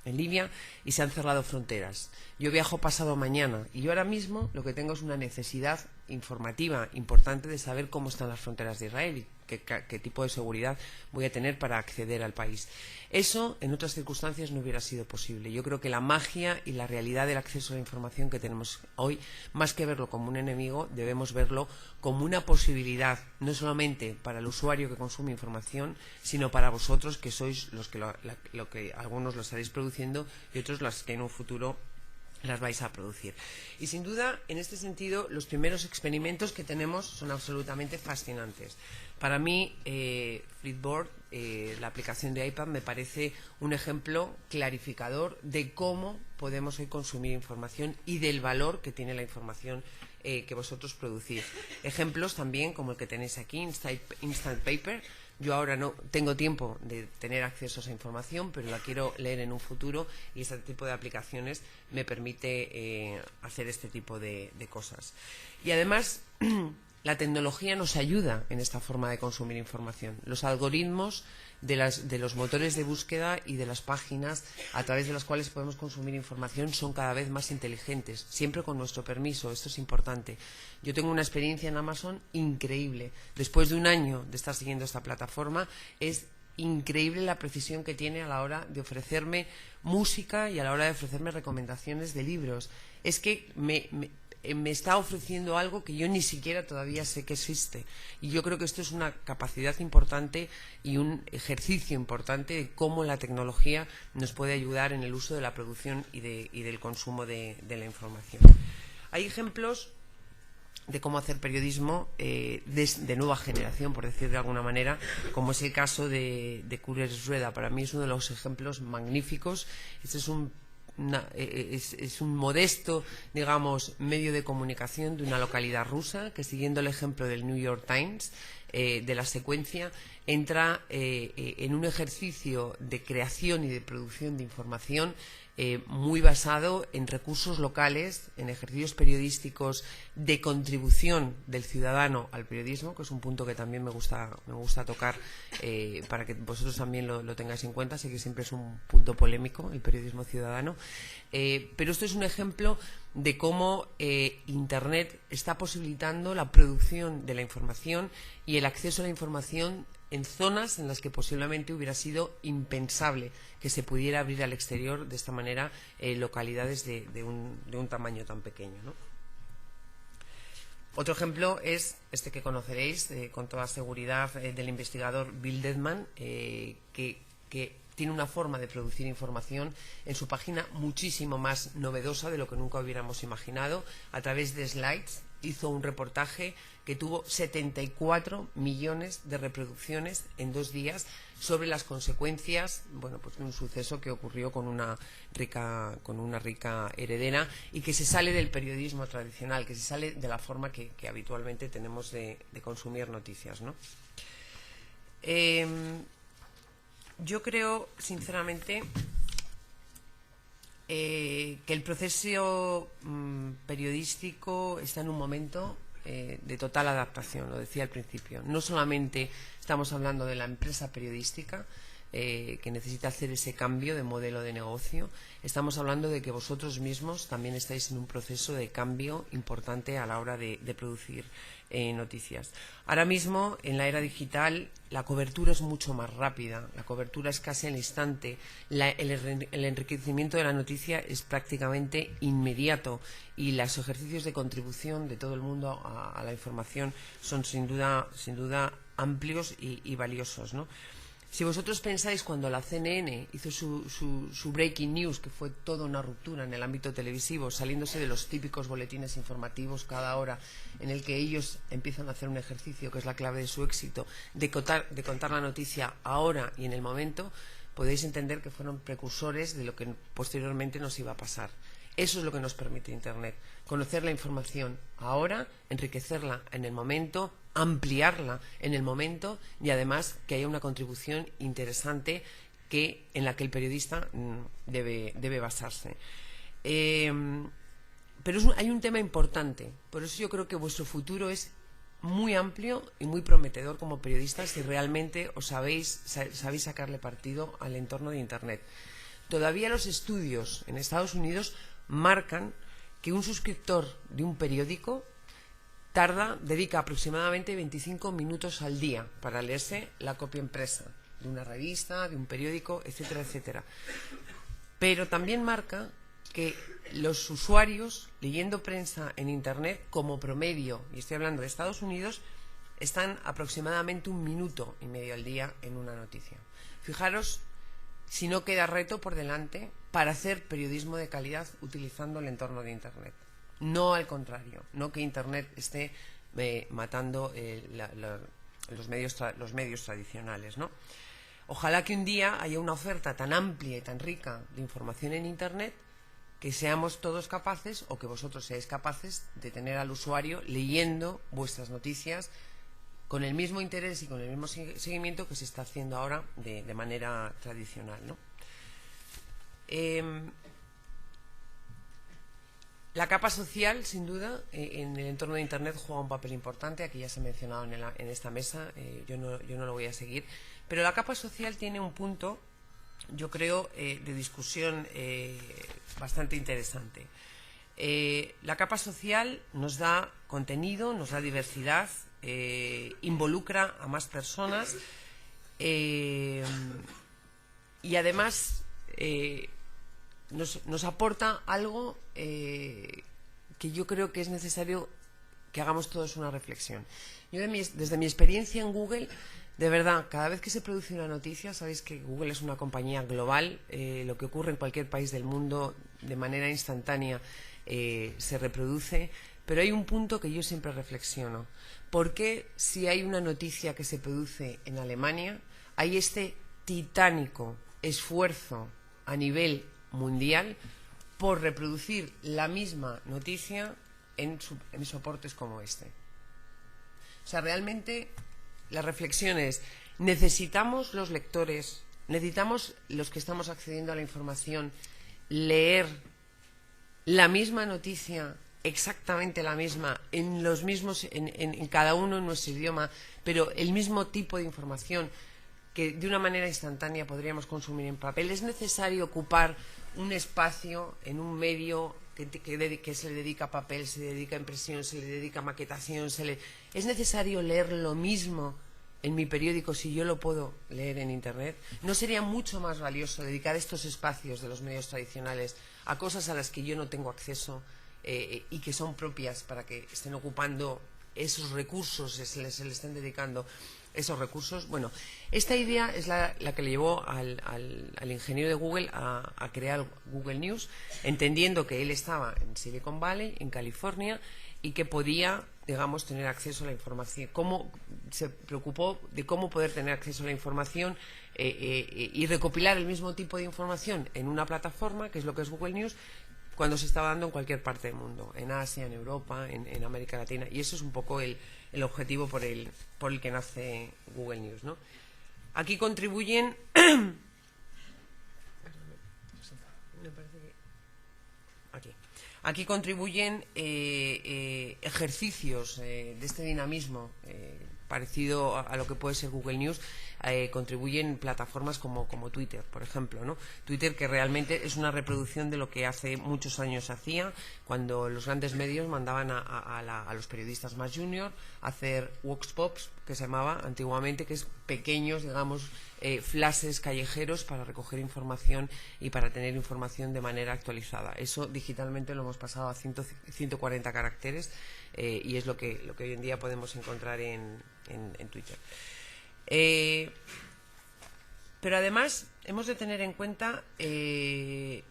en Libia, y se han cerrado fronteras. Yo viajo pasado mañana y yo ahora mismo lo que tengo es una necesidad informativa importante de saber cómo están las fronteras de Israel y qué tipo de seguridad voy a tener para acceder al país. Eso en otras circunstancias no hubiera sido posible. Yo creo que la magia y la realidad del acceso a la información que tenemos hoy, más que verlo como un enemigo, debemos verlo como una posibilidad, no solamente para el usuario que consume información, sino para vosotros, que sois los que lo que algunos lo estaréis produciendo y otros los que en un futuro las vais a producir. Y sin duda, en este sentido, los primeros experimentos que tenemos son absolutamente fascinantes. Para mí, Flipboard, la aplicación de iPad, me parece un ejemplo clarificador de cómo podemos hoy consumir información y del valor que tiene la información que vosotros producís. Ejemplos también como el que tenéis aquí, Instant Paper. Yo ahora no tengo tiempo de tener acceso a esa información, pero la quiero leer en un futuro, y este tipo de aplicaciones me permite hacer este tipo de cosas. Y además, la tecnología nos ayuda en esta forma de consumir información. Los algoritmos de los motores de búsqueda y de las páginas a través de las cuales podemos consumir información son cada vez más inteligentes, siempre con nuestro permiso. Esto es importante. Yo tengo una experiencia en Amazon increíble. Después de un año de estar siguiendo esta plataforma, es increíble la precisión que tiene a la hora de ofrecerme música y a la hora de ofrecerme recomendaciones de libros. Es que me está ofreciendo algo que yo ni siquiera todavía sé que existe. Y yo creo que esto es una capacidad importante y un ejercicio importante de cómo la tecnología nos puede ayudar en el uso de la producción y del consumo de la información. Hay ejemplos de cómo hacer periodismo de nueva generación, por decir de alguna manera, como es el caso de Couriers Rueda. Para mí es uno de los ejemplos magníficos. Este es un modesto, digamos, medio de comunicación de una localidad rusa que, siguiendo el ejemplo del New York Times, de la secuencia, entra en un ejercicio de creación y de producción de información muy basado en recursos locales, en ejercicios periodísticos de contribución del ciudadano al periodismo, que es un punto que también me gusta tocar para que vosotros también lo tengáis en cuenta. Sé que siempre es un punto polémico el periodismo ciudadano, pero esto es un ejemplo de cómo Internet está posibilitando la producción de la información y el acceso a la información en zonas en las que posiblemente hubiera sido impensable que se pudiera abrir al exterior de esta manera localidades de un tamaño tan pequeño, ¿no? Otro ejemplo es este que conoceréis con toda seguridad, del investigador Bill Deadman, que tiene una forma de producir información en su página muchísimo más novedosa de lo que nunca hubiéramos imaginado. A través de slides hizo un reportaje que tuvo 74 millones de reproducciones en 2 días sobre las consecuencias, bueno, pues de un suceso que ocurrió con una rica heredera y que se sale del periodismo tradicional, que se sale de la forma que habitualmente tenemos de consumir noticias, ¿no? Yo creo, sinceramente, que el proceso periodístico está en un momento de total adaptación, lo decía al principio. No solamente estamos hablando de la empresa periodística que necesita hacer ese cambio de modelo de negocio, estamos hablando de que vosotros mismos también estáis en un proceso de cambio importante a la hora de producir noticias. Ahora mismo, en la era digital, la cobertura es mucho más rápida, la cobertura es casi al instante, el enriquecimiento de la noticia es prácticamente inmediato y los ejercicios de contribución de todo el mundo a la información son sin duda amplios y valiosos, ¿no? Si vosotros pensáis cuando la CNN hizo su Breaking News, que fue toda una ruptura en el ámbito televisivo, saliéndose de los típicos boletines informativos cada hora, en el que ellos empiezan a hacer un ejercicio que es la clave de su éxito, de contar la noticia ahora y en el momento, podéis entender que fueron precursores de lo que posteriormente nos iba a pasar. Eso es lo que nos permite Internet, conocer la información ahora, enriquecerla en el momento, ampliarla en el momento y además que haya una contribución interesante en la que el periodista debe basarse. Pero hay un tema importante, por eso yo creo que vuestro futuro es muy amplio y muy prometedor como periodistas si realmente os sabéis sacarle partido al entorno de Internet. Todavía los estudios en Estados Unidos marcan que un suscriptor de un periódico dedica aproximadamente 25 minutos al día para leerse la copia impresa de una revista, de un periódico, etcétera, etcétera. Pero también marca que los usuarios leyendo prensa en Internet como promedio, y estoy hablando de Estados Unidos, están aproximadamente 1,5 minutos al día en una noticia. Fijaros si no queda reto por delante para hacer periodismo de calidad utilizando el entorno de Internet. No al contrario, no que Internet esté matando los medios tradicionales, ¿no? Ojalá que un día haya una oferta tan amplia y tan rica de información en Internet que seamos todos capaces, o que vosotros seáis capaces, de tener al usuario leyendo vuestras noticias con el mismo interés y con el mismo seguimiento que se está haciendo ahora de manera tradicional, ¿no? La capa social, sin duda, en el entorno de Internet juega un papel importante. Aquí ya se ha mencionado en esta mesa, yo no lo voy a seguir. Pero la capa social tiene un punto, yo creo, de discusión bastante interesante. La capa social nos da contenido, nos da diversidad, involucra a más personas y además nos aporta algo que yo creo que es necesario que hagamos todos una reflexión. Yo desde mi experiencia en Google, de verdad, cada vez que se produce una noticia, sabéis que Google es una compañía global, lo que ocurre en cualquier país del mundo de manera instantánea se reproduce, pero hay un punto que yo siempre reflexiono. ¿Por qué si hay una noticia que se produce en Alemania, hay este titánico esfuerzo a nivel mundial por reproducir la misma noticia en soportes como este? O sea, realmente la reflexión es, necesitamos los lectores, necesitamos los que estamos accediendo a la información, leer la misma noticia, exactamente la misma, en los mismos, en cada uno en nuestro idioma, pero el mismo tipo de información que de una manera instantánea podríamos consumir en papel. Es necesario ocupar un espacio en un medio que se le dedica a papel, se le dedica a impresión, se le dedica a maquetación, es necesario leer lo mismo en mi periódico si yo lo puedo leer en Internet. ¿No sería mucho más valioso dedicar estos espacios de los medios tradicionales a cosas a las que yo no tengo acceso y que son propias para que estén ocupando esos recursos, se le estén dedicando esos recursos? Bueno, esta idea es la que le llevó al ingeniero de Google a crear Google News, entendiendo que él estaba en Silicon Valley, en California, y que podía, digamos, tener acceso a la información. Se preocupó de cómo poder tener acceso a la información y recopilar el mismo tipo de información en una plataforma, que es lo que es Google News, cuando se estaba dando en cualquier parte del mundo, en Asia, en Europa, en América Latina. Y eso es un poco el objetivo por el que nace Google News, ¿no? Aquí contribuyen Aquí contribuyen ejercicios de este dinamismo parecido a lo que puede ser Google News. Contribuyen plataformas como Twitter, por ejemplo, ¿no? Twitter, que realmente es una reproducción de lo que hace muchos años hacía, cuando los grandes medios mandaban a los periodistas más junior a hacer Vox Pops, que se llamaba antiguamente, que es pequeños, digamos, flashes callejeros para recoger información y para tener información de manera actualizada. Eso digitalmente lo hemos pasado a 140 caracteres y es lo que hoy en día podemos encontrar en Twitter. Pero además hemos de tener en cuenta qué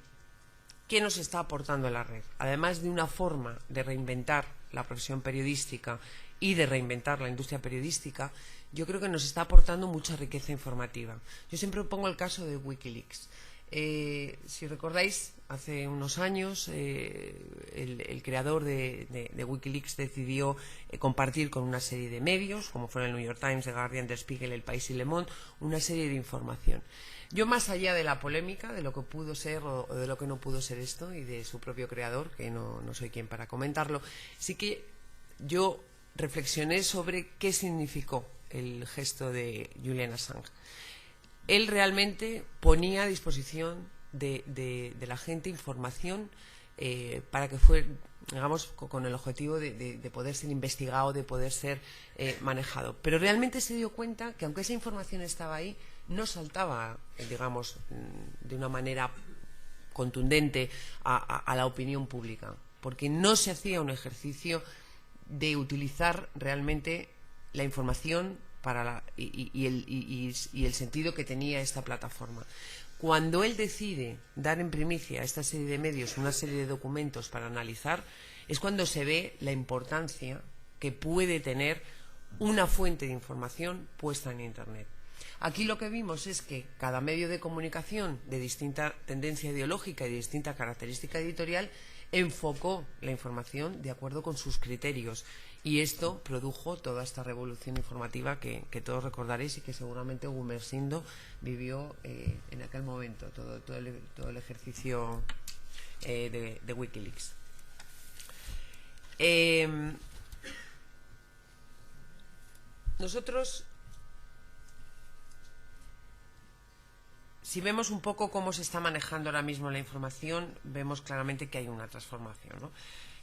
nos está aportando la red. Además de una forma de reinventar la profesión periodística y de reinventar la industria periodística, yo creo que nos está aportando mucha riqueza informativa. Yo siempre pongo el caso de Wikileaks. Si recordáis, hace unos años el creador de Wikileaks decidió compartir con una serie de medios, como fueron el New York Times, The Guardian, Der Spiegel, El País y Le Monde, una serie de información. Yo, más allá de la polémica, de lo que pudo ser o de lo que no pudo ser esto, y de su propio creador, que no soy quien para comentarlo, sí que yo reflexioné sobre qué significó el gesto de Julian Assange. Él realmente ponía a disposición de la gente información para que fuera, digamos, con el objetivo de poder ser investigado, de poder ser manejado. Pero realmente se dio cuenta que, aunque esa información estaba ahí, no saltaba, digamos, de una manera contundente a la opinión pública, porque no se hacía un ejercicio de utilizar realmente la información y el sentido que tenía esta plataforma. Cuando él decide dar en primicia a esta serie de medios una serie de documentos para analizar, es cuando se ve la importancia que puede tener una fuente de información puesta en Internet. Aquí lo que vimos es que cada medio de comunicación de distinta tendencia ideológica y de distinta característica editorial enfocó la información de acuerdo con sus criterios, y esto produjo toda esta revolución informativa que todos recordaréis y que seguramente Gumersindo vivió en aquel momento, todo el ejercicio de Wikileaks. Nosotros, si vemos un poco cómo se está manejando ahora mismo la información, vemos claramente que hay una transformación, ¿no?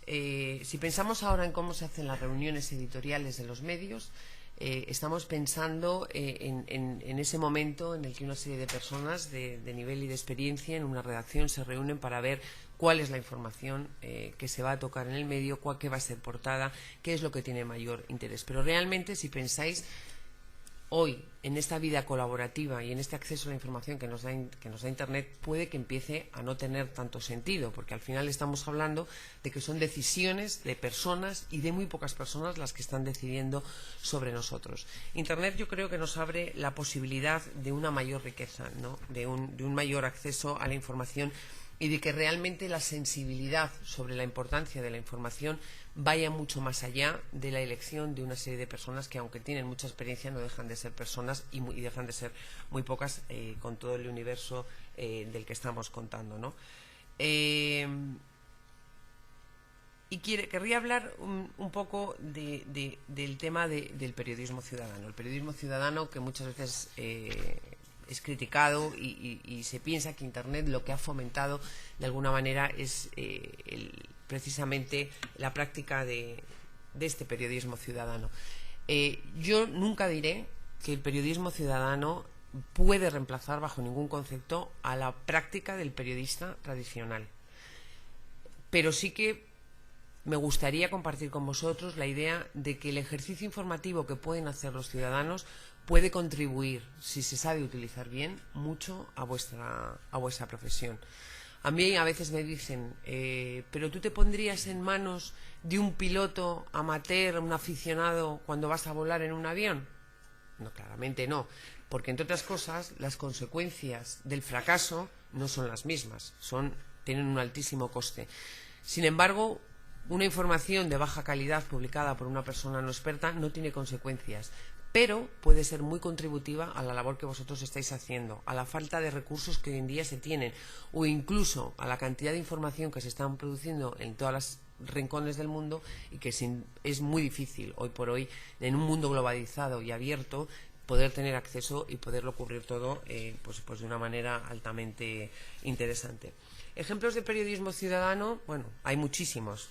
Si pensamos ahora en cómo se hacen las reuniones editoriales de los medios, estamos pensando en ese momento en el que una serie de personas de nivel y de experiencia en una redacción se reúnen para ver cuál es la información que se va a tocar en el medio, qué va a ser portada, qué es lo que tiene mayor interés. Pero realmente, si pensáis, hoy, en esta vida colaborativa y en este acceso a la información que nos da Internet, puede que empiece a no tener tanto sentido, porque al final estamos hablando de que son decisiones de personas y de muy pocas personas las que están decidiendo sobre nosotros. Internet, yo creo que nos abre la posibilidad de una mayor riqueza, ¿no? de un mayor acceso a la información, y de que realmente la sensibilidad sobre la importancia de la información vaya mucho más allá de la elección de una serie de personas que, aunque tienen mucha experiencia, no dejan de ser personas y dejan de ser muy pocas con todo el universo del que estamos contando, ¿no? Y querría hablar un poco del tema del periodismo ciudadano. El periodismo ciudadano, que muchas veces es criticado y se piensa que Internet lo que ha fomentado de alguna manera es precisamente la práctica de este periodismo ciudadano. Yo nunca diré que el periodismo ciudadano puede reemplazar bajo ningún concepto a la práctica del periodista tradicional, pero sí que me gustaría compartir con vosotros la idea de que el ejercicio informativo que pueden hacer los ciudadanos puede contribuir, si se sabe utilizar bien, mucho a vuestra profesión. A mí a veces me dicen, pero tú te pondrías en manos de un piloto amateur, un aficionado, cuando vas a volar en un avión. No, claramente no, porque entre otras cosas las consecuencias del fracaso no son las mismas, tienen un altísimo coste. Sin embargo, una información de baja calidad publicada por una persona no experta no tiene consecuencias, pero puede ser muy contributiva a la labor que vosotros estáis haciendo, a la falta de recursos que hoy en día se tienen, o incluso a la cantidad de información que se están produciendo en todos los rincones del mundo, y que es muy difícil hoy por hoy, en un mundo globalizado y abierto, poder tener acceso y poderlo cubrir todo pues de una manera altamente interesante. Ejemplos de periodismo ciudadano, bueno, hay muchísimos.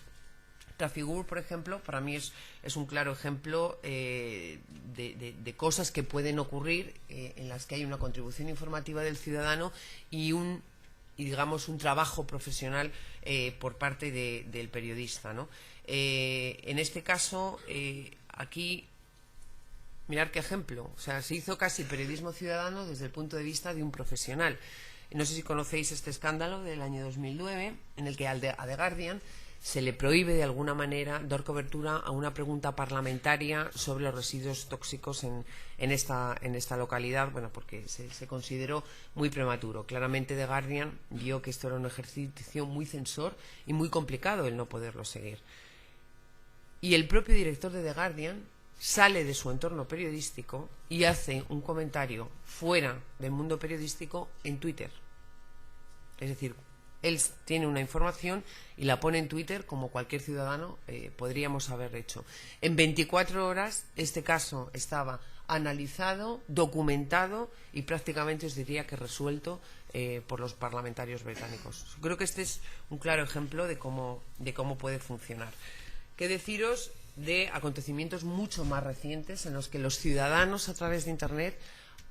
Traffigur, por ejemplo, para mí es un claro ejemplo de cosas que pueden ocurrir en las que hay una contribución informativa del ciudadano y digamos un trabajo profesional por parte del periodista, ¿no? En este caso, aquí, mirad qué ejemplo. O sea, se hizo casi periodismo ciudadano desde el punto de vista de un profesional. No sé si conocéis este escándalo del año 2009, en el que a The Guardian se le prohíbe de alguna manera dar cobertura a una pregunta parlamentaria sobre los residuos tóxicos en esta localidad, bueno, porque se consideró muy prematuro. Claramente The Guardian vio que esto era un ejercicio muy censor y muy complicado el no poderlo seguir. Y el propio director de The Guardian sale de su entorno periodístico y hace un comentario fuera del mundo periodístico en Twitter. Es decir, él tiene una información y la pone en Twitter como cualquier ciudadano podríamos haber hecho. En 24 horas este caso estaba analizado, documentado y prácticamente os diría que resuelto por los parlamentarios británicos. Creo que este es un claro ejemplo de cómo puede funcionar. ¿Qué deciros de acontecimientos mucho más recientes en los que los ciudadanos a través de Internet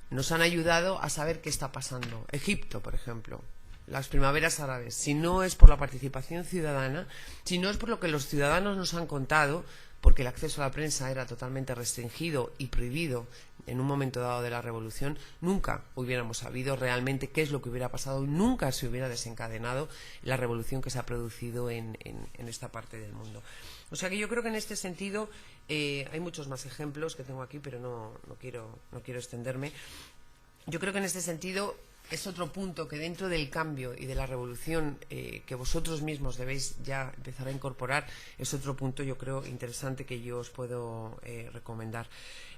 nos han ayudado a saber qué está pasando? Egipto, por ejemplo. Las primaveras árabes, si no es por la participación ciudadana, si no es por lo que los ciudadanos nos han contado, porque el acceso a la prensa era totalmente restringido y prohibido en un momento dado de la revolución, nunca hubiéramos sabido realmente qué es lo que hubiera pasado y nunca se hubiera desencadenado la revolución que se ha producido en esta parte del mundo. O sea que yo creo que en este sentido hay muchos más ejemplos que tengo aquí, pero no quiero extenderme. Yo creo que en este sentido es otro punto que dentro del cambio y de la revolución que vosotros mismos debéis ya empezar a incorporar, es otro punto yo creo interesante que yo os puedo recomendar.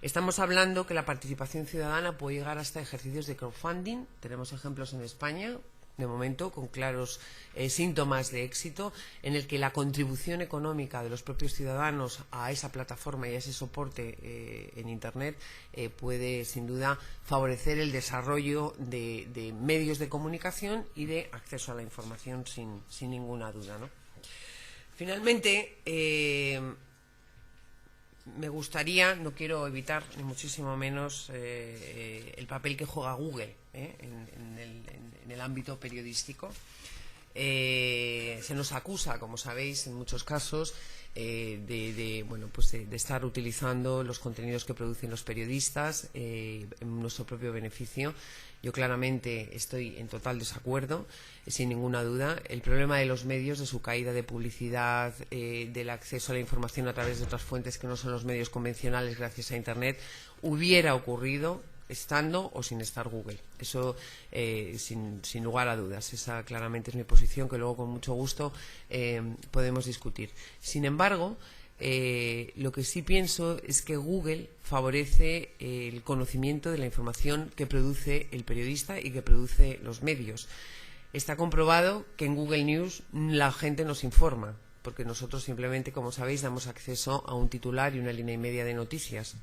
Estamos hablando que la participación ciudadana puede llegar hasta ejercicios de crowdfunding. Tenemos ejemplos en España, de momento, con claros síntomas de éxito, en el que la contribución económica de los propios ciudadanos a esa plataforma y a ese soporte en Internet puede, sin duda, favorecer el desarrollo de medios de comunicación y de acceso a la información sin ninguna duda, ¿no? Finalmente, me gustaría, no quiero evitar ni muchísimo menos el papel que juega Google en el ámbito periodístico. se nos acusa, como sabéis, en muchos casos, de estar utilizando los contenidos que producen los periodistas en nuestro propio beneficio. Yo claramente estoy en total desacuerdo, sin ninguna duda. El problema de los medios, de su caída de publicidad, del acceso a la información a través de otras fuentes que no son los medios convencionales gracias a Internet, hubiera ocurrido estando o sin estar Google. Eso sin lugar a dudas. Esa claramente es mi posición, que luego con mucho gusto podemos discutir. Sin embargo, lo que sí pienso es que Google favorece el conocimiento de la información que produce el periodista y que produce los medios. Está comprobado que en Google News la gente nos informa, porque nosotros simplemente, como sabéis, damos acceso a un titular y una línea y media de noticias.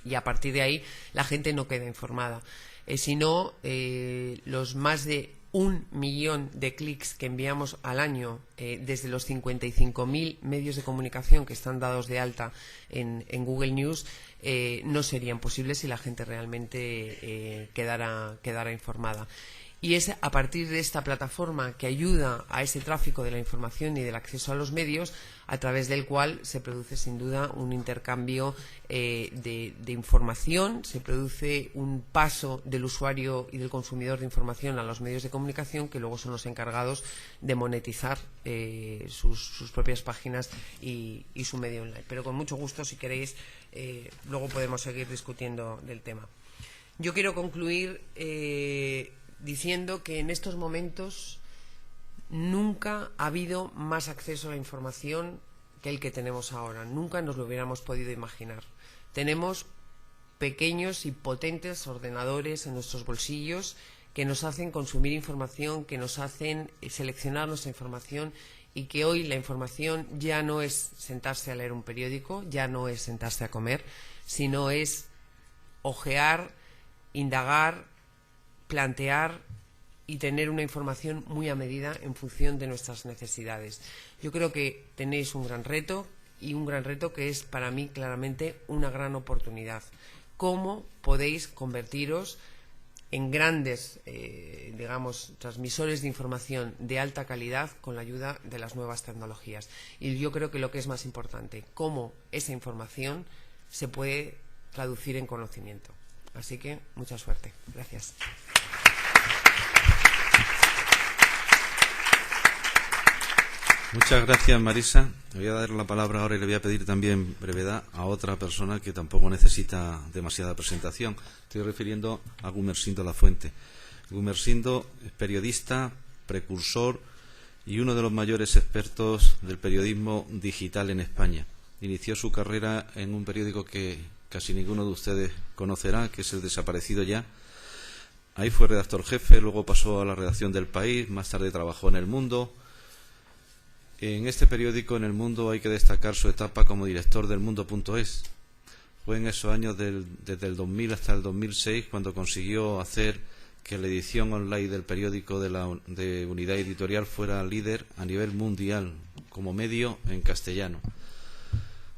Y a partir de ahí la gente no queda informada. Si no, los más de 1 millón de clics que enviamos al año desde los 55.000 medios de comunicación que están dados de alta en Google News no serían posibles si la gente realmente quedara informada. Y es a partir de esta plataforma que ayuda a ese tráfico de la información y del acceso a los medios, a través del cual se produce sin duda un intercambio de información, se produce un paso del usuario y del consumidor de información a los medios de comunicación, que luego son los encargados de monetizar sus propias páginas y su medio online. Pero con mucho gusto, si queréis, luego podemos seguir discutiendo del tema. Yo quiero concluir diciendo que en estos momentos nunca ha habido más acceso a la información que el que tenemos ahora. Nunca nos lo hubiéramos podido imaginar. Tenemos pequeños y potentes ordenadores en nuestros bolsillos que nos hacen consumir información, que nos hacen seleccionar nuestra información, y que hoy la información ya no es sentarse a leer un periódico, ya no es sentarse a comer, sino es ojear, indagar, plantear y tener una información muy a medida en función de nuestras necesidades. Yo creo que tenéis un gran reto, y un gran reto que es para mí claramente una gran oportunidad. ¿Cómo podéis convertiros en grandes, transmisores de información de alta calidad con la ayuda de las nuevas tecnologías? Y yo creo que lo que es más importante, cómo esa información se puede traducir en conocimiento. Así que mucha suerte. Gracias. Muchas gracias, Marisa. Le voy a dar la palabra ahora y le voy a pedir también brevedad a otra persona que tampoco necesita demasiada presentación. Estoy refiriendo a Gumersindo Lafuente. Gumersindo es periodista, precursor y uno de los mayores expertos del periodismo digital en España. Inició su carrera en un periódico que casi ninguno de ustedes conocerá, que es el desaparecido ya. Ahí fue redactor jefe, luego pasó a la redacción del País, más tarde trabajó en El Mundo. En este periódico, en El Mundo, hay que destacar su etapa como director del Mundo.es. Fue en esos años desde el 2000 hasta el 2006 cuando consiguió hacer que la edición online del periódico de Unidad Editorial fuera líder a nivel mundial como medio en castellano.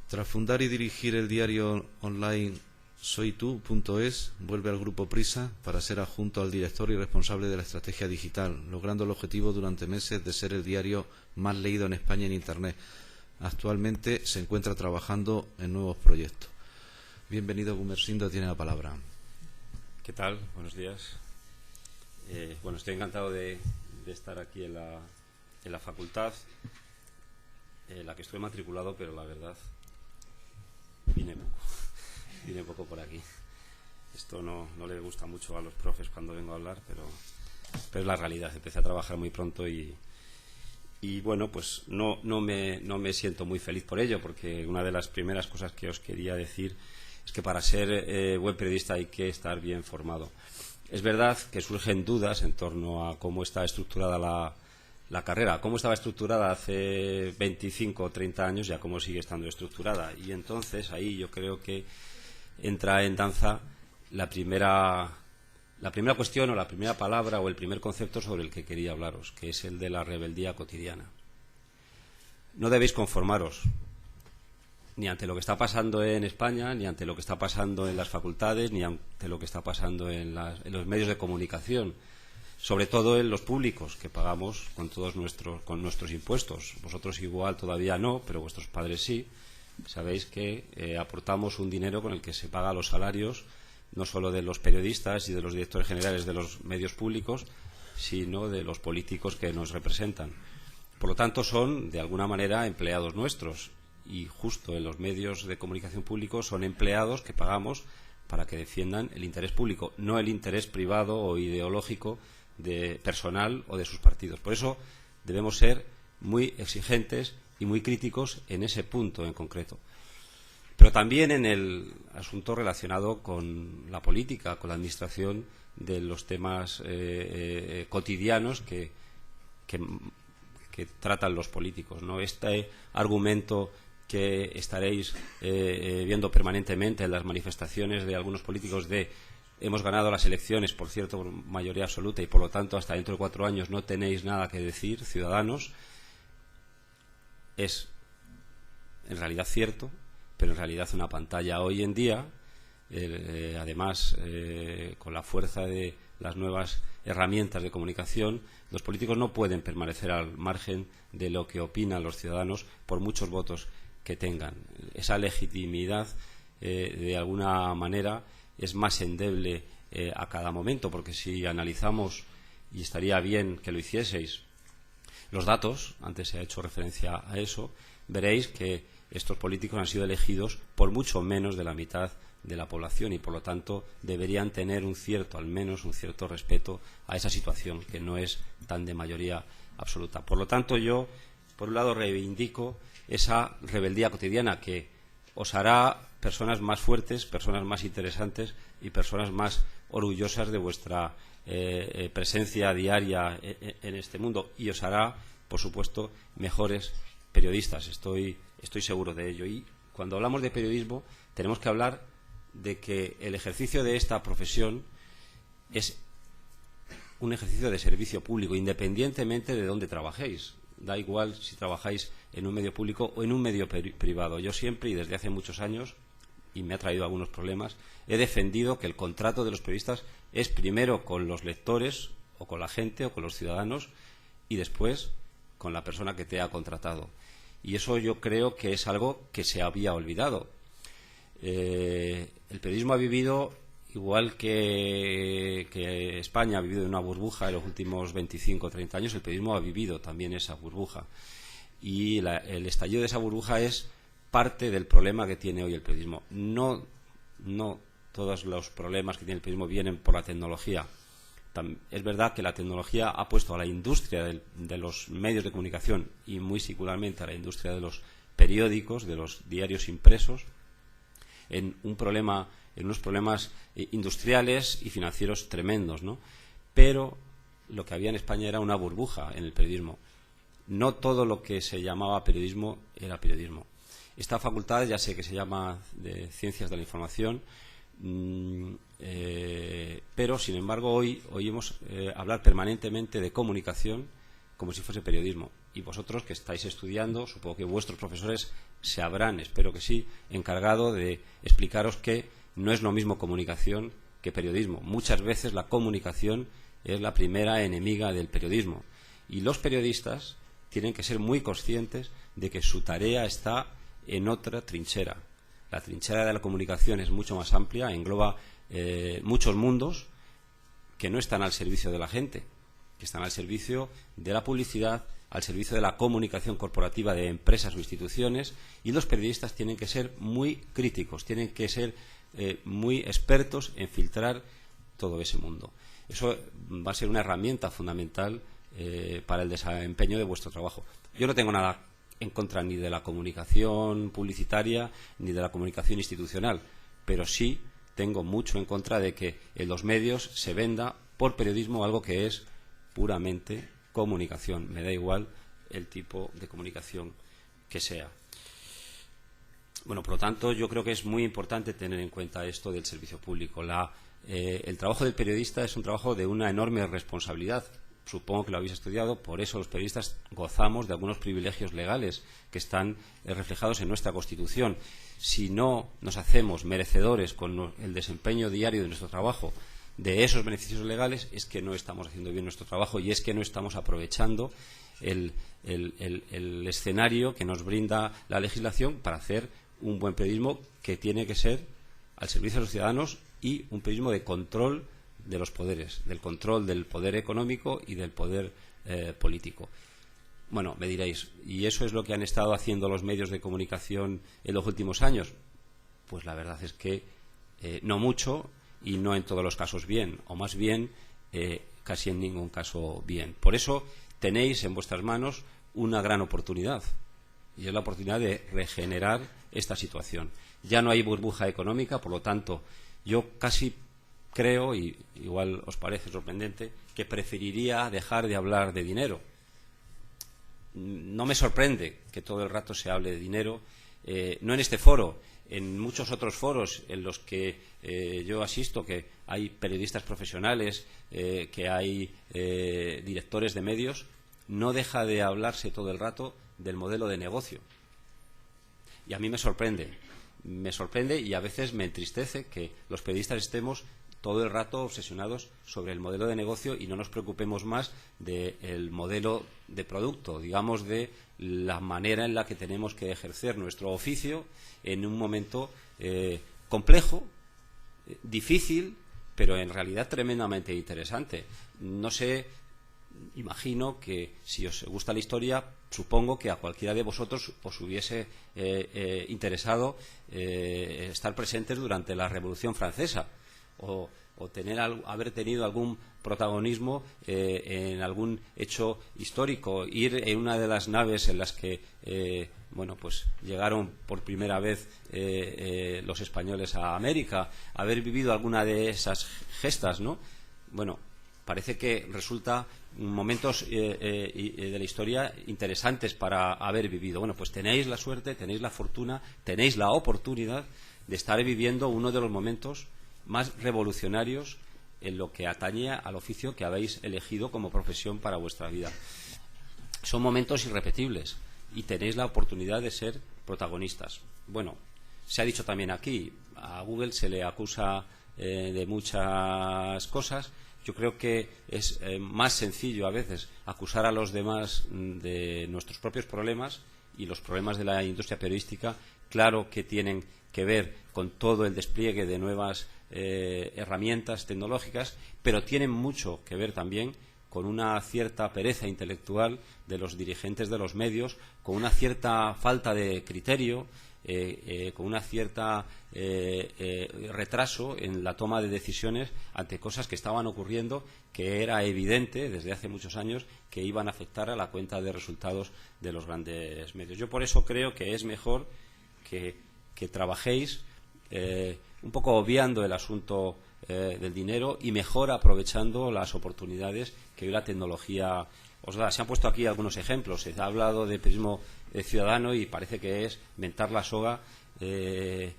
Tras fundar y dirigir el diario online soytu.es, vuelve al Grupo Prisa para ser adjunto al director y responsable de la estrategia digital, logrando el objetivo durante meses de ser el diario más leído en España en Internet. Actualmente se encuentra trabajando en nuevos proyectos. Bienvenido, Gumersindo, tiene la palabra. ¿Qué tal? Buenos días. Estoy encantado de estar aquí en la facultad, en la que estoy matriculado, pero la verdad vine poco por aquí. Esto no le gusta mucho a los profes cuando vengo a hablar, pero es la realidad. Empecé a trabajar muy pronto y pues no me siento muy feliz por ello, porque una de las primeras cosas que os quería decir es que para ser buen periodista hay que estar bien formado. Es verdad que surgen dudas en torno a cómo está estructurada la carrera, cómo estaba estructurada hace 25 o 30 años y a cómo sigue estando estructurada. Y entonces ahí yo creo que entra en danza la primera cuestión o la primera palabra o el primer concepto sobre el que quería hablaros, que es el de la rebeldía cotidiana. No debéis conformaros ni ante lo que está pasando en España, ni ante lo que está pasando en las facultades, ni ante lo que está pasando en los medios de comunicación. sobre todo en los públicos, que pagamos con nuestros impuestos. Vosotros igual todavía no, pero vuestros padres sí. Sabéis que aportamos un dinero con el que se paga los salarios, no solo de los periodistas y de los directores generales de los medios públicos, sino de los políticos que nos representan. Por lo tanto, son, de alguna manera, empleados nuestros. Y justo en los medios de comunicación públicos son empleados que pagamos para que defiendan el interés público, no el interés privado o ideológico de personal o de sus partidos. Por eso debemos ser muy exigentes y muy críticos en ese punto en concreto. Pero también en el asunto relacionado con la política, con la administración de los temas cotidianos que tratan los políticos, ¿no? Este argumento que estaréis viendo permanentemente en las manifestaciones de algunos políticos de hemos ganado las elecciones, por cierto, por mayoría absoluta, y por lo tanto hasta dentro de 4 años no tenéis nada que decir, ciudadanos, es en realidad cierto, pero en realidad una pantalla. Hoy en día, además, con la fuerza de las nuevas herramientas de comunicación, los políticos no pueden permanecer al margen de lo que opinan los ciudadanos por muchos votos que tengan. Esa legitimidad, de alguna manera, es más endeble a cada momento, porque si analizamos, y estaría bien que lo hicieseis, los datos, antes se ha hecho referencia a eso, veréis que estos políticos han sido elegidos por mucho menos de la mitad de la población y por lo tanto deberían tener al menos un cierto respeto a esa situación que no es tan de mayoría absoluta. Por lo tanto, yo, por un lado, reivindico esa rebeldía cotidiana que os hará personas más fuertes, personas más interesantes y personas más orgullosas de vuestra presencia diaria en este mundo, y os hará, por supuesto, mejores periodistas. Estoy seguro de ello. Y cuando hablamos de periodismo tenemos que hablar de que el ejercicio de esta profesión es un ejercicio de servicio público, independientemente de dónde trabajéis. Da igual si trabajáis en un medio público o en un medio privado. Yo siempre, y desde hace muchos años, y me ha traído algunos problemas, he defendido que el contrato de los periodistas es primero con los lectores o con la gente o con los ciudadanos y después con la persona que te ha contratado. Y eso yo creo que es algo que se había olvidado. El periodismo ha vivido, igual que España ha vivido en una burbuja en los últimos 25 o 30 años, el periodismo ha vivido también esa burbuja. Y el estallido de esa burbuja es parte del problema que tiene hoy el periodismo. No todos los problemas que tiene el periodismo vienen por la tecnología. Es verdad que la tecnología ha puesto a la industria de los medios de comunicación y muy singularmente a la industria de los periódicos, de los diarios impresos, en unos problemas industriales y financieros tremendos, ¿no? Pero lo que había en España era una burbuja en el periodismo. No todo lo que se llamaba periodismo era periodismo. Esta facultad ya sé que se llama de Ciencias de la Información, pero sin embargo hoy oímos hablar permanentemente de comunicación como si fuese periodismo. Y vosotros que estáis estudiando, supongo que vuestros profesores se habrán, espero que sí, encargado de explicaros que no es lo mismo comunicación que periodismo. Muchas veces la comunicación es la primera enemiga del periodismo. Y los periodistas tienen que ser muy conscientes de que su tarea está en otra trinchera. La trinchera de la comunicación es mucho más amplia, engloba muchos mundos que no están al servicio de la gente, que están al servicio de la publicidad, al servicio de la comunicación corporativa de empresas o instituciones, y los periodistas tienen que ser muy críticos, tienen que ser muy expertos en filtrar todo ese mundo. Eso va a ser una herramienta fundamental para el desempeño de vuestro trabajo. Yo no tengo nada en contra ni de la comunicación publicitaria ni de la comunicación institucional, pero sí tengo mucho en contra de que en los medios se venda por periodismo algo que es puramente comunicación. Me da igual el tipo de comunicación que sea. Bueno, por lo tanto, yo creo que es muy importante tener en cuenta esto del servicio público. El trabajo del periodista es un trabajo de una enorme responsabilidad. Supongo que lo habéis estudiado, por eso los periodistas gozamos de algunos privilegios legales que están reflejados en nuestra Constitución. Si no nos hacemos merecedores con el desempeño diario de nuestro trabajo de esos beneficios legales, es que no estamos haciendo bien nuestro trabajo y es que no estamos aprovechando el escenario que nos brinda la legislación para hacer un buen periodismo que tiene que ser al servicio de los ciudadanos y un periodismo de control de los poderes, del control del poder económico y del poder político. Bueno, me diréis, ¿y eso es lo que han estado haciendo los medios de comunicación en los últimos años? Pues la verdad es que no mucho y no en todos los casos bien, o más bien casi en ningún caso bien. Por eso tenéis en vuestras manos una gran oportunidad, y es la oportunidad de regenerar esta situación. Ya no hay burbuja económica, por lo tanto, yo casi creo, y igual os parece sorprendente, que preferiría dejar de hablar de dinero. No me sorprende que todo el rato se hable de dinero, no en este foro, en muchos otros foros en los que yo asisto, que hay periodistas profesionales, que hay directores de medios, no deja de hablarse todo el rato del modelo de negocio. Y a mí me sorprende y a veces me entristece que los periodistas estemos todo el rato obsesionados sobre el modelo de negocio y no nos preocupemos más del modelo de producto, digamos, de la manera en la que tenemos que ejercer nuestro oficio en un momento complejo, difícil, pero en realidad tremendamente interesante. No sé, imagino que si os gusta la historia, supongo que a cualquiera de vosotros os hubiese interesado estar presentes durante la Revolución Francesa o haber tenido algún protagonismo en algún hecho histórico, ir en una de las naves en las que pues llegaron por primera vez los españoles a América, haber vivido alguna de esas gestas, ¿no? Bueno, parece que resulta momentos de la historia interesantes para haber vivido. Bueno, pues tenéis la suerte, tenéis la fortuna, tenéis la oportunidad de estar viviendo uno de los momentos más revolucionarios en lo que atañe al oficio que habéis elegido como profesión para vuestra vida. Son momentos irrepetibles y tenéis la oportunidad de ser protagonistas. Bueno, se ha dicho también aquí, a Google se le acusa de muchas cosas. Yo creo que es más sencillo a veces acusar a los demás de nuestros propios problemas, y los problemas de la industria periodística, claro que tienen que ver con todo el despliegue de nuevas herramientas tecnológicas, pero tienen mucho que ver también con una cierta pereza intelectual de los dirigentes de los medios, con una cierta falta de criterio, con una cierta retraso en la toma de decisiones ante cosas que estaban ocurriendo, que era evidente desde hace muchos años que iban a afectar a la cuenta de resultados de los grandes medios. Yo por eso creo que es mejor que trabajéis un poco obviando el asunto del dinero y mejor aprovechando las oportunidades que hoy la tecnología os da. Se han puesto aquí algunos ejemplos. Se ha hablado de periodismo ciudadano y parece que es mentar la soga. El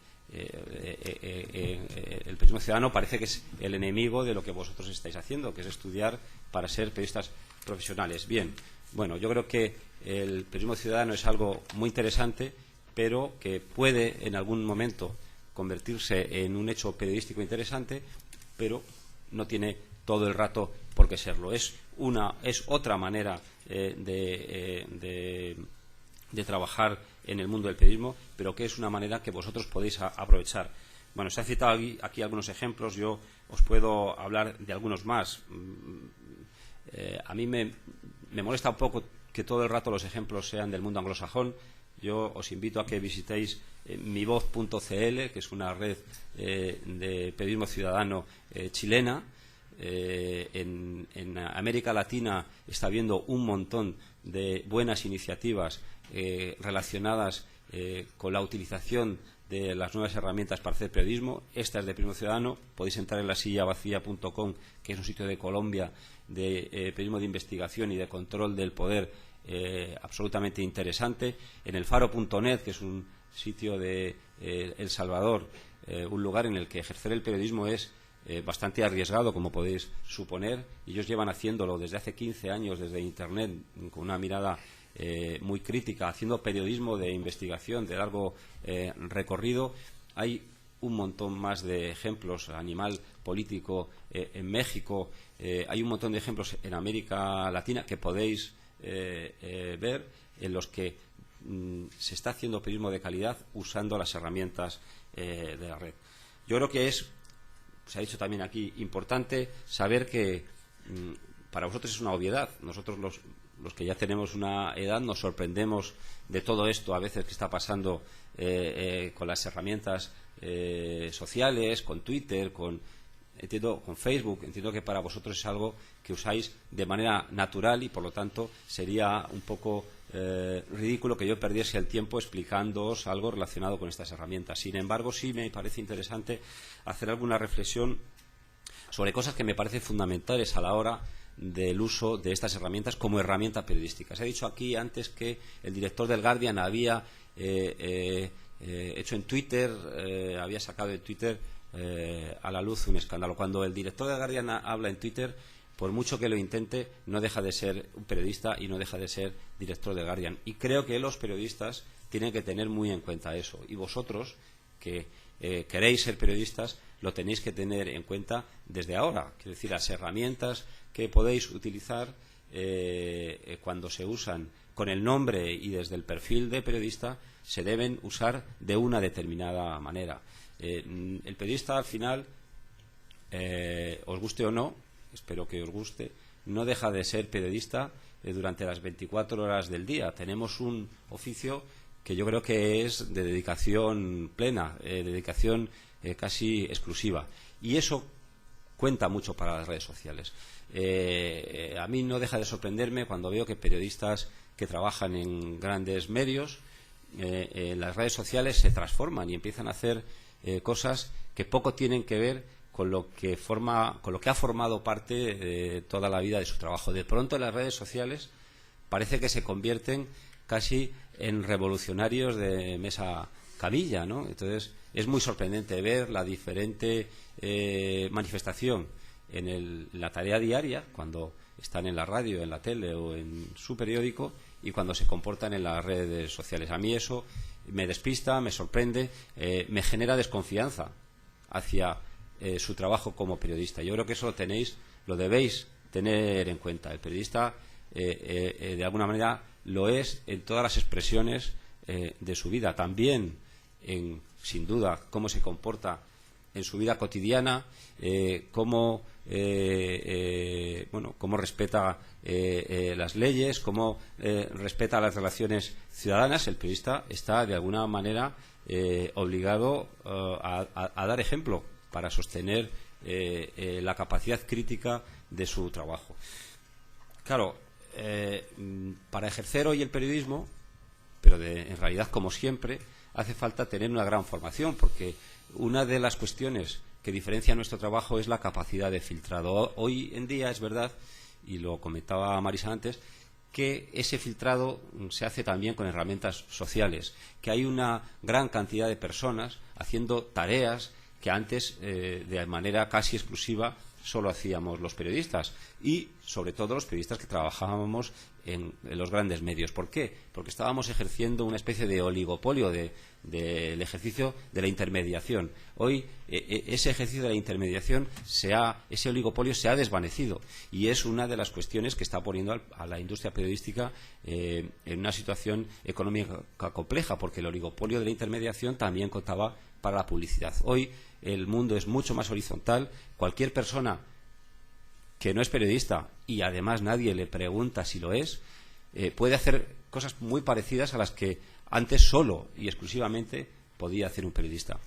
periodismo ciudadano parece que es el enemigo de lo que vosotros estáis haciendo, que es estudiar para ser periodistas profesionales. Bien, bueno, yo creo que el periodismo ciudadano es algo muy interesante, pero que puede en algún momento convertirse en un hecho periodístico interesante, pero no tiene todo el rato por qué serlo. Es otra manera de trabajar en el mundo del periodismo, pero que es una manera que vosotros podéis aprovechar. Bueno, se han citado aquí algunos ejemplos, yo os puedo hablar de algunos más. A mí me molesta un poco que todo el rato los ejemplos sean del mundo anglosajón. Yo os invito a que visitéis mivoz.cl, que es una red de periodismo ciudadano chilena. En América Latina está habiendo un montón de buenas iniciativas relacionadas con la utilización de las nuevas herramientas para hacer periodismo. Esta es de Periodismo Ciudadano. Podéis entrar en lasillavacía.com, que es un sitio de Colombia de periodismo de investigación y de control del poder absolutamente interesante. En elfaro.net, que es un sitio de El Salvador, un lugar en el que ejercer el periodismo es bastante arriesgado, como podéis suponer. Ellos llevan haciéndolo desde hace 15 años, desde Internet, con una mirada muy crítica, haciendo periodismo de investigación de largo recorrido. Hay un montón más de ejemplos. Animal Político en México, hay un montón de ejemplos en América Latina que podéis ver, en los que se está haciendo periodismo de calidad usando las herramientas de la red. Yo creo que es, se ha dicho también aquí, importante saber que para vosotros es una obviedad. Nosotros los que ya tenemos una edad nos sorprendemos de todo esto a veces que está pasando con las herramientas sociales, con Twitter, con Facebook. Entiendo que para vosotros es algo que usáis de manera natural y por lo tanto sería un poco ridículo que yo perdiese el tiempo explicándoos algo relacionado con estas herramientas. Sin embargo, sí me parece interesante hacer alguna reflexión sobre cosas que me parecen fundamentales a la hora del uso de estas herramientas como herramienta periodística. Se ha dicho aquí antes que el director del Guardian había hecho en Twitter, había sacado de Twitter a la luz un escándalo. Cuando el director del Guardian habla en Twitter, por mucho que lo intente, no deja de ser un periodista y no deja de ser director del Guardian. Y creo que los periodistas tienen que tener muy en cuenta eso. Y vosotros, que queréis ser periodistas, lo tenéis que tener en cuenta desde ahora. Quiero decir, las herramientas que podéis utilizar cuando se usan con el nombre y desde el perfil de periodista se deben usar de una determinada manera. El periodista, al final, os guste o no, espero que os guste, no deja de ser periodista durante las 24 horas del día. Tenemos un oficio que yo creo que es de dedicación plena, dedicación casi exclusiva. Y eso cuenta mucho para las redes sociales. A mí no deja de sorprenderme cuando veo que periodistas que trabajan en grandes medios, en las redes sociales se transforman y empiezan a hacer cosas que poco tienen que ver con lo que ha formado parte toda la vida de su trabajo. De pronto en las redes sociales parece que se convierten casi en revolucionarios de mesa camilla, ¿no? Entonces es muy sorprendente ver la diferente manifestación en la tarea diaria, cuando están en la radio, en la tele o en su periódico, y cuando se comportan en las redes sociales. A mí eso me despista, me sorprende, me genera desconfianza hacia su trabajo como periodista. Yo creo que eso lo debéis tener en cuenta. El periodista de alguna manera lo es en todas las expresiones de su vida, también sin duda cómo se comporta en su vida cotidiana, cómo respeta las leyes, cómo respeta las relaciones ciudadanas. El periodista está de alguna manera obligado a dar ejemplo para sostener la capacidad crítica de su trabajo. Claro, para ejercer hoy el periodismo, pero en realidad, como siempre, hace falta tener una gran formación, porque una de las cuestiones que diferencia nuestro trabajo es la capacidad de filtrado. Hoy en día es verdad, y lo comentaba Marisa antes, que ese filtrado se hace también con herramientas sociales, que hay una gran cantidad de personas haciendo tareas que antes, de manera casi exclusiva, solo hacíamos los periodistas y, sobre todo, los periodistas que trabajábamos en los grandes medios. ¿Por qué? Porque estábamos ejerciendo una especie de oligopolio del ejercicio de la intermediación. Hoy ese ejercicio de la intermediación, ese oligopolio se ha desvanecido y es una de las cuestiones que está poniendo a la industria periodística en una situación económica compleja, porque el oligopolio de la intermediación también contaba para la publicidad. Hoy el mundo es mucho más horizontal. Cualquier persona que no es periodista y además nadie le pregunta si lo es, puede hacer cosas muy parecidas a las que antes solo y exclusivamente podía hacer un periodista.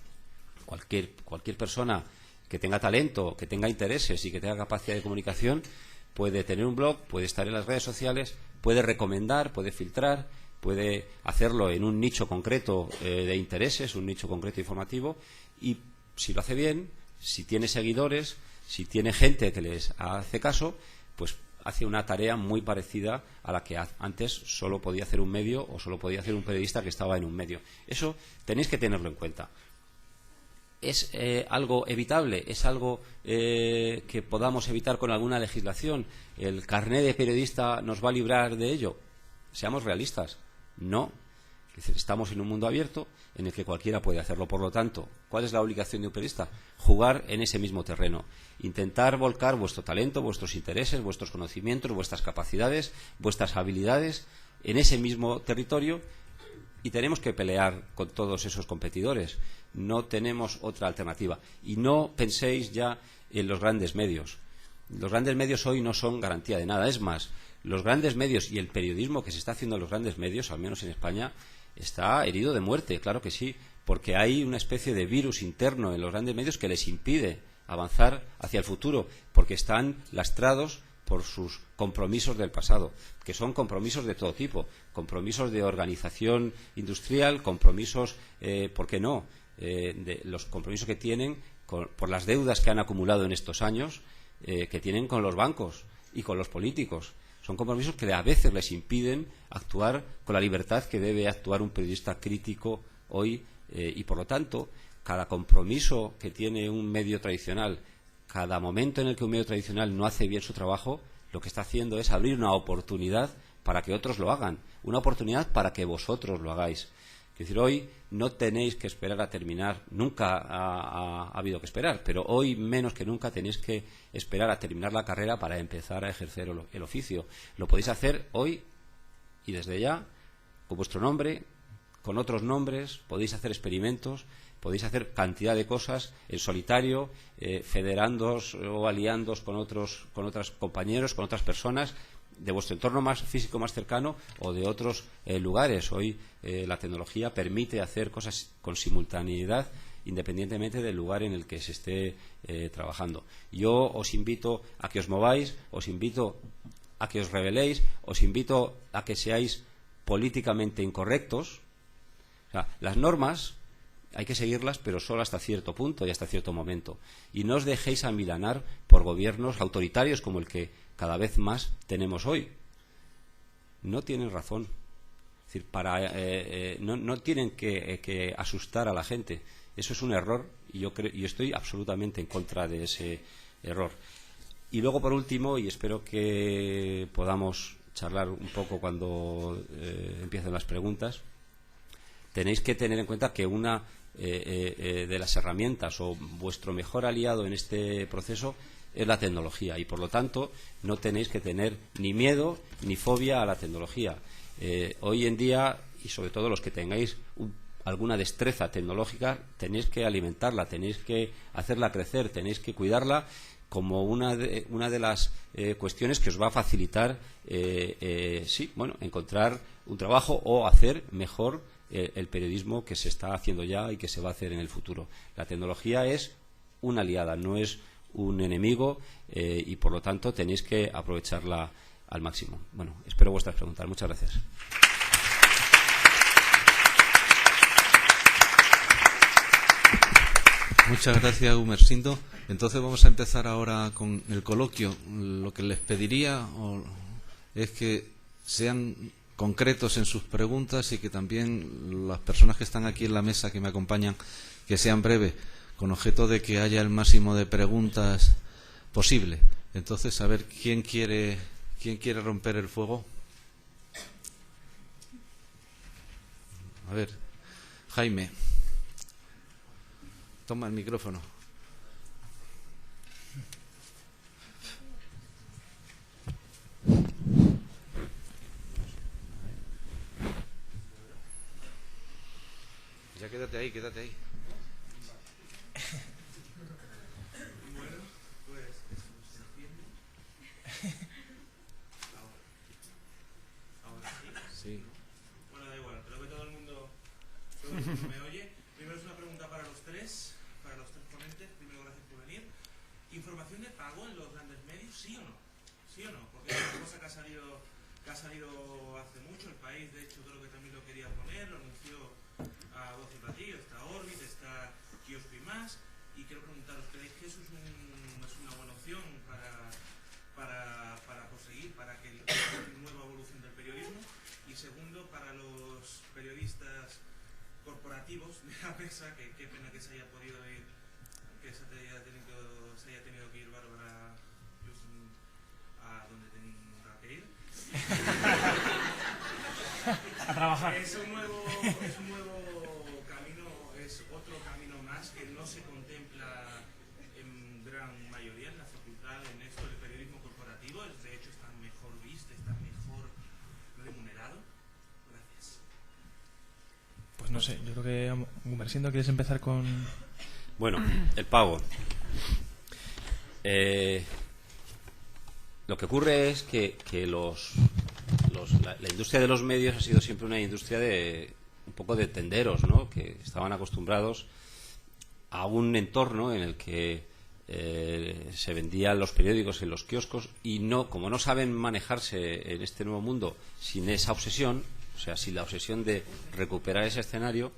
Cualquier persona que tenga talento, que tenga intereses y que tenga capacidad de comunicación puede tener un blog, puede estar en las redes sociales, puede recomendar, puede filtrar, puede hacerlo en un nicho concreto de intereses, un nicho concreto informativo, y si lo hace bien, si tiene seguidores, si tiene gente que les hace caso, pues hace una tarea muy parecida a la que antes solo podía hacer un medio o solo podía hacer un periodista que estaba en un medio. Eso tenéis que tenerlo en cuenta. ¿Es algo evitable? ¿Es algo que podamos evitar con alguna legislación? ¿El carné de periodista nos va a librar de ello? Seamos realistas. No. Es decir, estamos en un mundo abierto en el que cualquiera puede hacerlo. Por lo tanto, ¿cuál es la obligación de un periodista? Jugar en ese mismo terreno. Intentar volcar vuestro talento, vuestros intereses, vuestros conocimientos, vuestras capacidades, vuestras habilidades en ese mismo territorio, y tenemos que pelear con todos esos competidores. No tenemos otra alternativa. Y no penséis ya en los grandes medios. Los grandes medios hoy no son garantía de nada. Es más, los grandes medios y el periodismo que se está haciendo en los grandes medios, al menos en España, está herido de muerte, claro que sí, porque hay una especie de virus interno en los grandes medios que les impide avanzar hacia el futuro, porque están lastrados por sus compromisos del pasado, que son compromisos de todo tipo, compromisos de organización industrial, compromisos, ¿por qué no?, de los compromisos que tienen por las deudas que han acumulado en estos años, que tienen con los bancos y con los políticos. Son compromisos que a veces les impiden actuar con la libertad que debe actuar un periodista crítico hoy, y por lo tanto, cada compromiso que tiene un medio tradicional, cada momento en el que un medio tradicional no hace bien su trabajo, lo que está haciendo es abrir una oportunidad para que otros lo hagan, una oportunidad para que vosotros lo hagáis. Es decir, hoy no tenéis que esperar a terminar, nunca ha habido que esperar, pero hoy menos que nunca tenéis que esperar a terminar la carrera para empezar a ejercer el oficio. Lo podéis hacer hoy y desde ya, con vuestro nombre, con otros nombres, podéis hacer experimentos, podéis hacer cantidad de cosas en solitario, federándoos o aliándoos con otros compañeros, con otras personas de vuestro entorno más físico más cercano o de otros lugares. Hoy la tecnología permite hacer cosas con simultaneidad independientemente del lugar en el que se esté trabajando. Yo os invito a que os mováis, os invito a que os rebeléis, os invito a que seáis políticamente incorrectos. O sea, las normas hay que seguirlas, pero solo hasta cierto punto y hasta cierto momento. Y no os dejéis amilanar por gobiernos autoritarios como el que cada vez más tenemos hoy. No tienen razón. Es decir, no tienen que asustar a la gente. Eso es un error y yo estoy absolutamente en contra de ese error. Y luego, por último, y espero que podamos charlar un poco cuando empiecen las preguntas, tenéis que tener en cuenta que una de las herramientas o vuestro mejor aliado en este proceso es la tecnología, y por lo tanto no tenéis que tener ni miedo ni fobia a la tecnología. Hoy en día, y sobre todo los que tengáis alguna destreza tecnológica, tenéis que alimentarla, tenéis que hacerla crecer, tenéis que cuidarla como una de las cuestiones que os va a facilitar encontrar un trabajo o hacer mejor el periodismo que se está haciendo ya y que se va a hacer en el futuro. La tecnología es una aliada, no es un enemigo, y por lo tanto tenéis que aprovecharla al máximo. Bueno, espero vuestras preguntas. Muchas gracias. Muchas gracias, Gumersindo. Entonces vamos a empezar ahora con el coloquio. Lo que les pediría es que sean concretos en sus preguntas y que también las personas que están aquí en la mesa que me acompañan, que sean breves, con objeto de que haya el máximo de preguntas posible. Entonces, a ver, ¿quién quiere romper el fuego? A ver, Jaime, toma el micrófono. Ya quédate ahí, quédate ahí. Bueno, pues se entiende. Ahora sí. Sí. Bueno, da igual, creo que todo el mundo me oye. Primero es una pregunta para los tres ponentes. Primero, gracias por venir. ¿Información de pago en los grandes medios, sí o no? ¿Sí o no? Porque es una cosa que ha salido hace mucho. El País, de hecho, creo que también lo quería poner, lo anunció a voz y platillo. Está Orbit, está Kiosco y más. Y quiero preguntaros, ¿creéis que eso es una buena opción para conseguir, para que nueva evolución del periodismo? Y segundo, para los periodistas corporativos de la mesa, que qué pena que se haya podido ir, que se haya tenido que ir Bárbara a donde tenga que ir. a trabajar. Es un nuevo camino, es otro camino más que no se contempla en gran mayoría en la facultad, en esto del periodismo corporativo. De hecho, está mejor visto, está mejor remunerado. Gracias. Pues no sé, yo creo que, Gumersindo, ¿quieres empezar con...? Bueno, el pago. Lo que ocurre es que la industria de los medios ha sido siempre una industria de un poco de tenderos, ¿no? Que estaban acostumbrados a un entorno en el que se vendían los periódicos en los kioscos y como no saben manejarse en este nuevo mundo sin esa obsesión, o sea, sin la obsesión de recuperar ese escenario,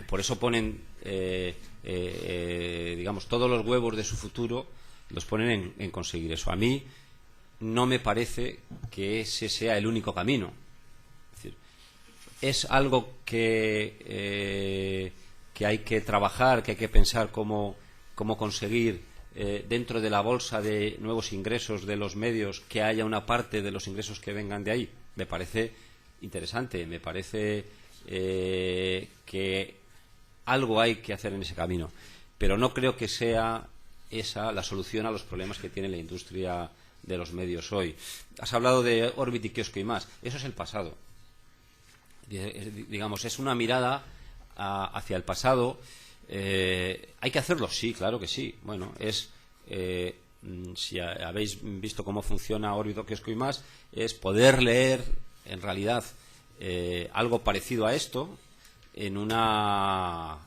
por eso ponen, digamos, todos los huevos de su futuro los ponen en conseguir eso. A mí no me parece que ese sea el único camino. Es decir, es algo que hay que trabajar, que hay que pensar cómo conseguir dentro de la bolsa de nuevos ingresos de los medios que haya una parte de los ingresos que vengan de ahí. Me parece interesante, me parece que algo hay que hacer en ese camino, pero no creo que sea esa la solución a los problemas que tiene la industria de los medios hoy. Has hablado de Orbit y Kiosco y más. Eso es el pasado. Digamos, es una mirada hacia el pasado. ¿Hay que hacerlo? Sí, claro que sí. Bueno, si habéis visto cómo funciona Orbit o Kiosco y más, es poder leer en realidad algo parecido a esto en una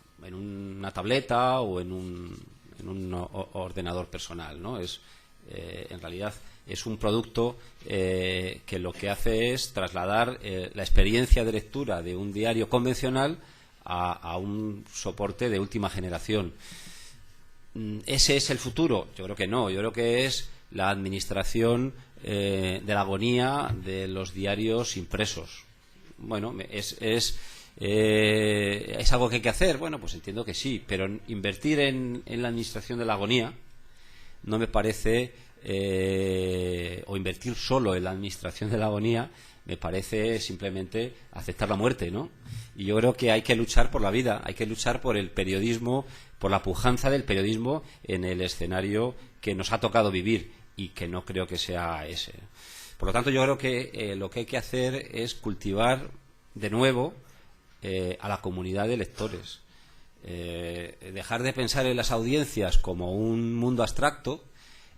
tableta o en un ordenador personal, ¿no? En realidad es un producto que lo que hace es trasladar la experiencia de lectura de un diario convencional a un soporte de última generación. ¿Ese es el futuro? Yo creo que no. Yo creo que es la administración de la agonía de los diarios impresos. Bueno, ¿es algo que hay que hacer? Bueno, pues entiendo que sí, pero invertir en la administración de la agonía no me parece, o invertir solo en la administración de la agonía, me parece simplemente aceptar la muerte, ¿no? Y yo creo que hay que luchar por la vida, hay que luchar por el periodismo, por la pujanza del periodismo en el escenario que nos ha tocado vivir y que no creo que sea ese. Por lo tanto, yo creo que lo que hay que hacer es cultivar de nuevo a la comunidad de lectores. Dejar de pensar en las audiencias como un mundo abstracto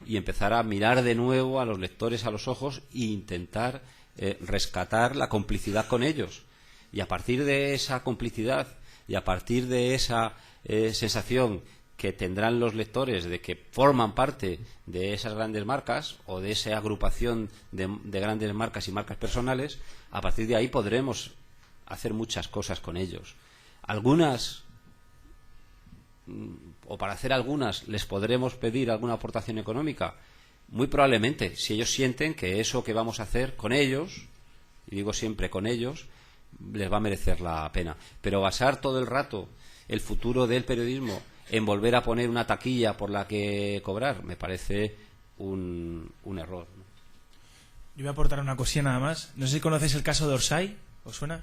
y empezar a mirar de nuevo a los lectores a los ojos e intentar rescatar la complicidad con ellos. Y a partir de esa complicidad y a partir de esa sensación que tendrán los lectores de que forman parte de esas grandes marcas o de esa agrupación de grandes marcas y marcas personales, a partir de ahí podremos hacer muchas cosas con ellos. Algunas, o para hacer algunas, les podremos pedir alguna aportación económica. Muy probablemente, si ellos sienten que eso que vamos a hacer con ellos, y digo siempre con ellos, les va a merecer la pena. Pero basar todo el rato el futuro del periodismo en volver a poner una taquilla por la que cobrar, me parece un error, ¿no? Yo voy a aportar una cosilla nada más. No sé si conocéis el caso de Orsay, ¿os suena?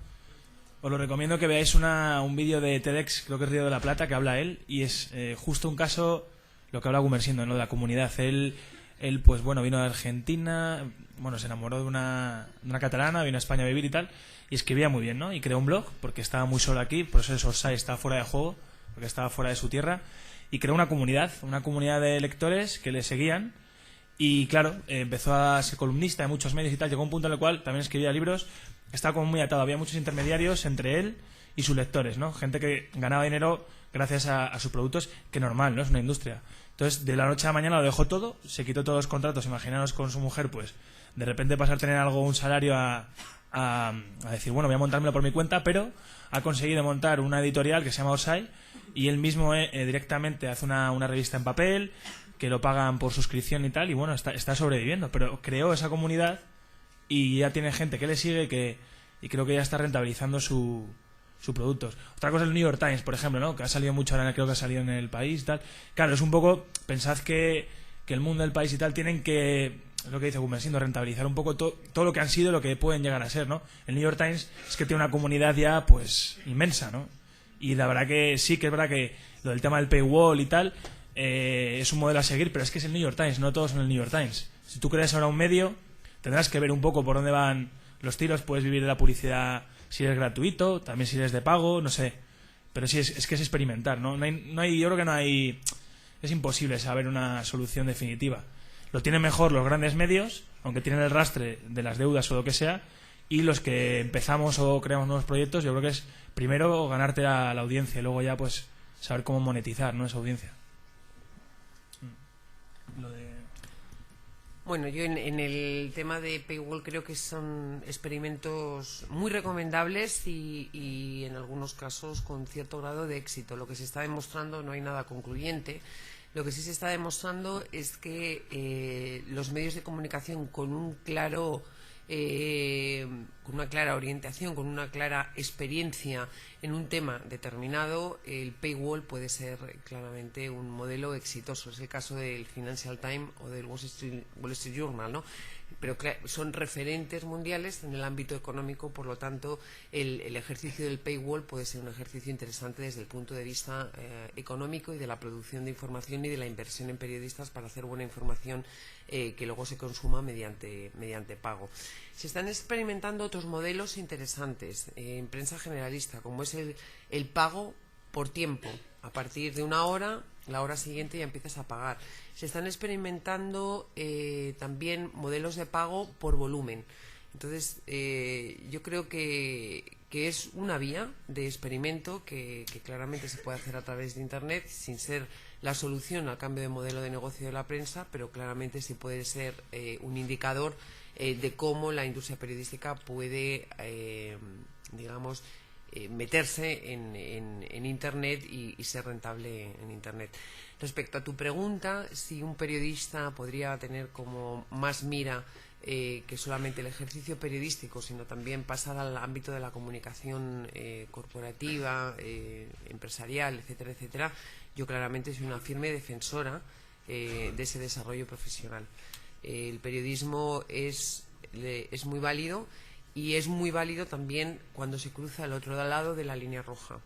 Os lo recomiendo que veáis un vídeo de TEDx, creo que es Río de la Plata, que habla él, y es justo un caso, lo que habla Gumersindo, ¿no? De la comunidad. Él pues bueno, vino de Argentina, bueno, se enamoró de una catalana, vino a España a vivir y tal, y escribía muy bien, ¿no? Y creó un blog, porque estaba muy solo aquí, por eso Orsay estaba fuera de juego, porque estaba fuera de su tierra, y creó una comunidad de lectores que le seguían, y claro, empezó a ser columnista de muchos medios y tal, llegó un punto en el cual también escribía libros, estaba como muy atado, había muchos intermediarios entre él y sus lectores, ¿no? Gente que ganaba dinero gracias a sus productos, que normal, ¿no? Es una industria. Entonces, de la noche a la mañana lo dejó todo, se quitó todos los contratos, imaginaros con su mujer, pues, de repente pasar a tener un salario a decir, bueno, voy a montármelo por mi cuenta, pero ha conseguido montar una editorial que se llama Orsay, y él mismo directamente hace una revista en papel, que lo pagan por suscripción y tal, y bueno, está sobreviviendo, pero creó esa comunidad y ya tiene gente que le sigue y creo que ya está rentabilizando sus productos. Otra cosa es el New York Times, por ejemplo, ¿no? Que ha salido mucho ahora, creo que ha salido en El País y tal. Claro, es un poco, pensad que que el mundo, el país y tal tienen que, es lo que dice Gumersindo, rentabilizar un poco todo lo que han sido y lo que pueden llegar a ser, ¿no? El New York Times es que tiene una comunidad ya pues inmensa, ¿no? Y la verdad que sí que es verdad que lo del tema del paywall y tal es un modelo a seguir, pero es que es el New York Times, no todos son el New York Times. Si tú creas ahora un medio, tendrás que ver un poco por dónde van los tiros, puedes vivir de la publicidad si eres gratuito, también si eres de pago, no sé. Pero sí, es que es experimentar, ¿no? Yo creo que no hay... Es imposible saber una solución definitiva. Lo tienen mejor los grandes medios, aunque tienen el rastre de las deudas o lo que sea, y los que empezamos o creamos nuevos proyectos, yo creo que es primero ganarte a la audiencia y luego ya pues saber cómo monetizar, ¿no?, esa audiencia. Bueno, yo en el tema de paywall creo que son experimentos muy recomendables y en algunos casos con cierto grado de éxito. Lo que se está demostrando, no hay nada concluyente, lo que sí se está demostrando es que los medios de comunicación con una clara orientación, con una clara experiencia en un tema determinado, el paywall puede ser claramente un modelo exitoso. Es el caso del Financial Times o del Wall Street Journal, ¿no? Pero son referentes mundiales en el ámbito económico, por lo tanto el ejercicio del paywall puede ser un ejercicio interesante desde el punto de vista económico y de la producción de información y de la inversión en periodistas para hacer buena información que luego se consuma mediante pago. Se están experimentando otros modelos interesantes en prensa generalista, como es el pago por tiempo. A partir de una hora, la hora siguiente ya empiezas a pagar. Se están experimentando también modelos de pago por volumen. Entonces, yo creo que es una vía de experimento que claramente se puede hacer a través de Internet, sin ser la solución al cambio de modelo de negocio de la prensa, pero claramente sí puede ser un indicador de cómo la industria periodística puede, digamos, meterse en Internet y ser rentable en Internet. Respecto a tu pregunta, si un periodista podría tener como más mira que solamente el ejercicio periodístico, sino también pasar al ámbito de la comunicación corporativa, empresarial, etcétera, etcétera, yo claramente soy una firme defensora de ese desarrollo profesional. El periodismo es muy válido. Y es muy válido también cuando se cruza el otro lado de la línea roja.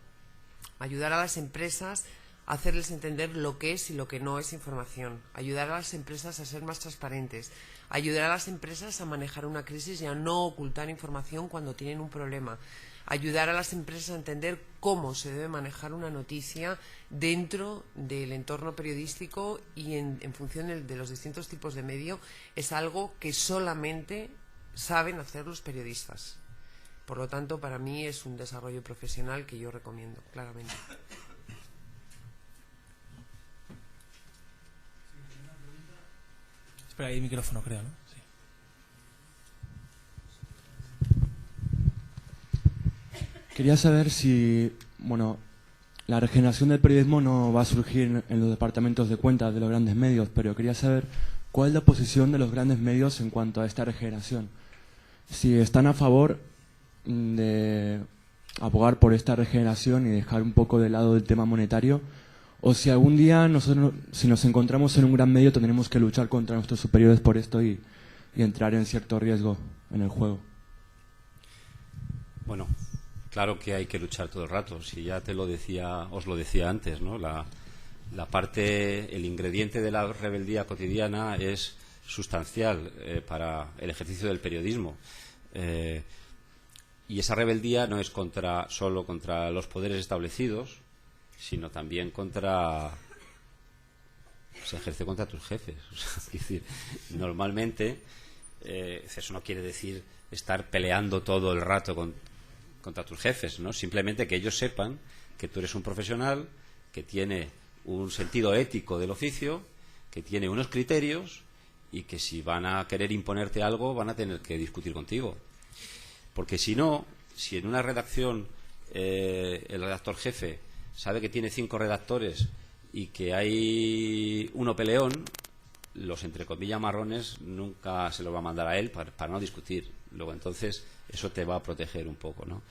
Ayudar a las empresas a hacerles entender lo que es y lo que no es información. Ayudar a las empresas a ser más transparentes. Ayudar a las empresas a manejar una crisis y a no ocultar información cuando tienen un problema. Ayudar a las empresas a entender cómo se debe manejar una noticia dentro del entorno periodístico y en función de los distintos tipos de medio es algo que solamente saben hacer los periodistas. Por lo tanto, para mí es un desarrollo profesional que yo recomiendo, claramente. Espera, hay micrófono, creo, ¿no? Sí. Quería saber si, bueno, la regeneración del periodismo no va a surgir en los departamentos de cuentas de los grandes medios, pero quería saber cuál es la posición de los grandes medios en cuanto a esta regeneración. Si están a favor de abogar por esta regeneración y dejar un poco de lado el tema monetario, o si algún día nosotros, si nos encontramos en un gran medio, tendremos que luchar contra nuestros superiores por esto y entrar en cierto riesgo en el juego. Bueno, claro que hay que luchar todo el rato. Si ya os lo decía antes, ¿no? La parte, el ingrediente de la rebeldía cotidiana es sustancial para el ejercicio del periodismo. Y esa rebeldía no es solo contra los poderes establecidos, sino también se ejerce contra tus jefes. Es decir, normalmente eso no quiere decir estar peleando todo el rato contra tus jefes, ¿no? Simplemente que ellos sepan que tú eres un profesional que tiene un sentido ético del oficio, que tiene unos criterios y que si van a querer imponerte algo van a tener que discutir contigo. Porque si no, si en una redacción el redactor jefe sabe que tiene 5 redactores y que hay uno peleón, los entre comillas marrones nunca se los va a mandar a él para no discutir. Luego entonces eso te va a proteger un poco, ¿no?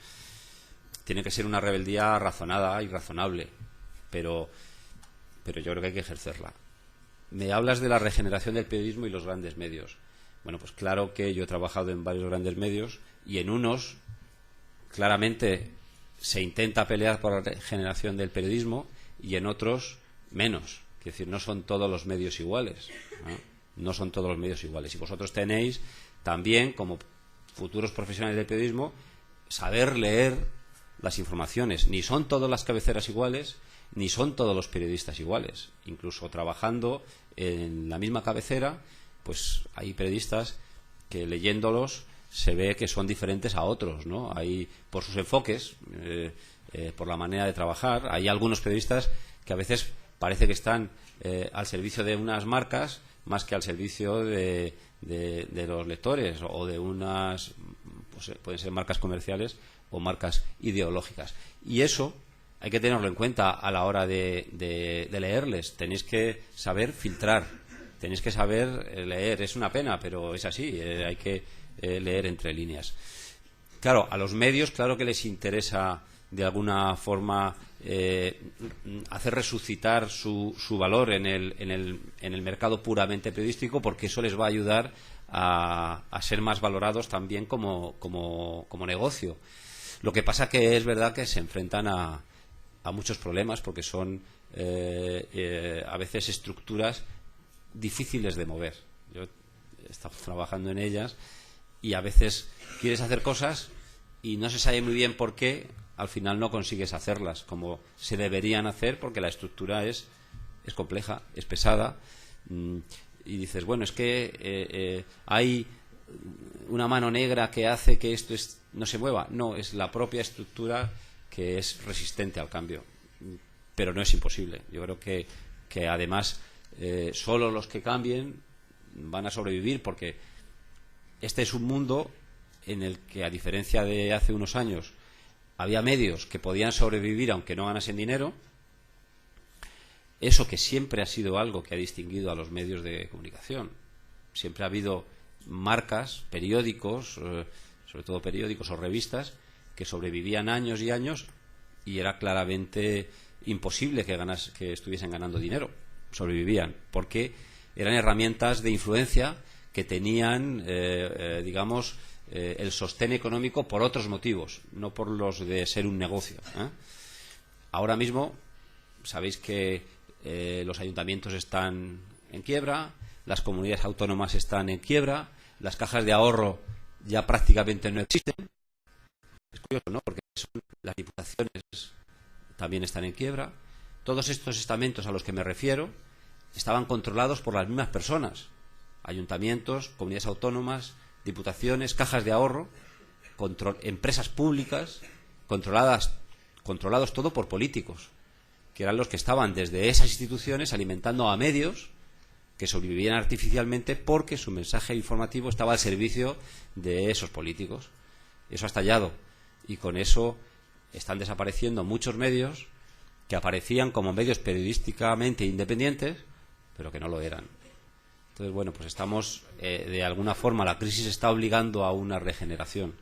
Tiene que ser una rebeldía razonada y razonable, pero yo creo que hay que ejercerla. Me hablas de la regeneración del periodismo y los grandes medios. Bueno, pues claro que yo he trabajado en varios grandes medios y en unos claramente se intenta pelear por la regeneración del periodismo y en otros menos. Es decir, no son todos los medios iguales, ¿no? No son todos los medios iguales. Y vosotros tenéis también, como futuros profesionales del periodismo, saber leer las informaciones. Ni son todas las cabeceras iguales, ni son todos los periodistas iguales. Incluso trabajando en la misma cabecera, pues hay periodistas que leyéndolos se ve que son diferentes a otros, ¿no? Hay, por sus enfoques, por la manera de trabajar, hay algunos periodistas que a veces parece que están al servicio de unas marcas más que al servicio de los lectores o de unas, pues, pueden ser marcas comerciales o marcas ideológicas. Y eso hay que tenerlo en cuenta a la hora de leerles. Tenéis que saber filtrar, tenéis que saber leer. Es una pena, pero es así. Hay que leer entre líneas. Claro, a los medios, claro que les interesa de alguna forma hacer resucitar su valor en el mercado puramente periodístico, porque eso les va a ayudar a ser más valorados también como negocio. Lo que pasa que es verdad que se enfrentan a muchos problemas, porque son a veces estructuras difíciles de mover. Yo he estado trabajando en ellas y a veces quieres hacer cosas y no se sabe muy bien por qué al final no consigues hacerlas como se deberían hacer, porque la estructura es compleja, es pesada, y dices, bueno, es que hay una mano negra que hace que esto no se mueva. No, es la propia estructura que es resistente al cambio, pero no es imposible. Yo creo que además solo los que cambien van a sobrevivir, porque este es un mundo en el que, a diferencia de hace unos años, había medios que podían sobrevivir aunque no ganasen dinero. Eso que siempre ha sido algo que ha distinguido a los medios de comunicación. Siempre ha habido marcas, periódicos, sobre todo periódicos o revistas, que sobrevivían años y años y era claramente imposible que estuviesen ganando dinero. Sobrevivían porque eran herramientas de influencia que tenían, digamos, el sostén económico por otros motivos, no por los de ser un negocio. Ahora mismo sabéis que los ayuntamientos están en quiebra, las comunidades autónomas están en quiebra, las cajas de ahorro ya prácticamente no existen. Es curioso, ¿no? Porque las diputaciones también están en quiebra. Todos estos estamentos a los que me refiero estaban controlados por las mismas personas: ayuntamientos, comunidades autónomas, diputaciones, cajas de ahorro, empresas públicas, controlados todo por políticos, que eran los que estaban desde esas instituciones alimentando a medios que sobrevivían artificialmente porque su mensaje informativo estaba al servicio de esos políticos. Eso ha estallado y con eso están desapareciendo muchos medios que aparecían como medios periodísticamente independientes, pero que no lo eran. Entonces, bueno, pues estamos, de alguna forma, la crisis está obligando a una regeneración.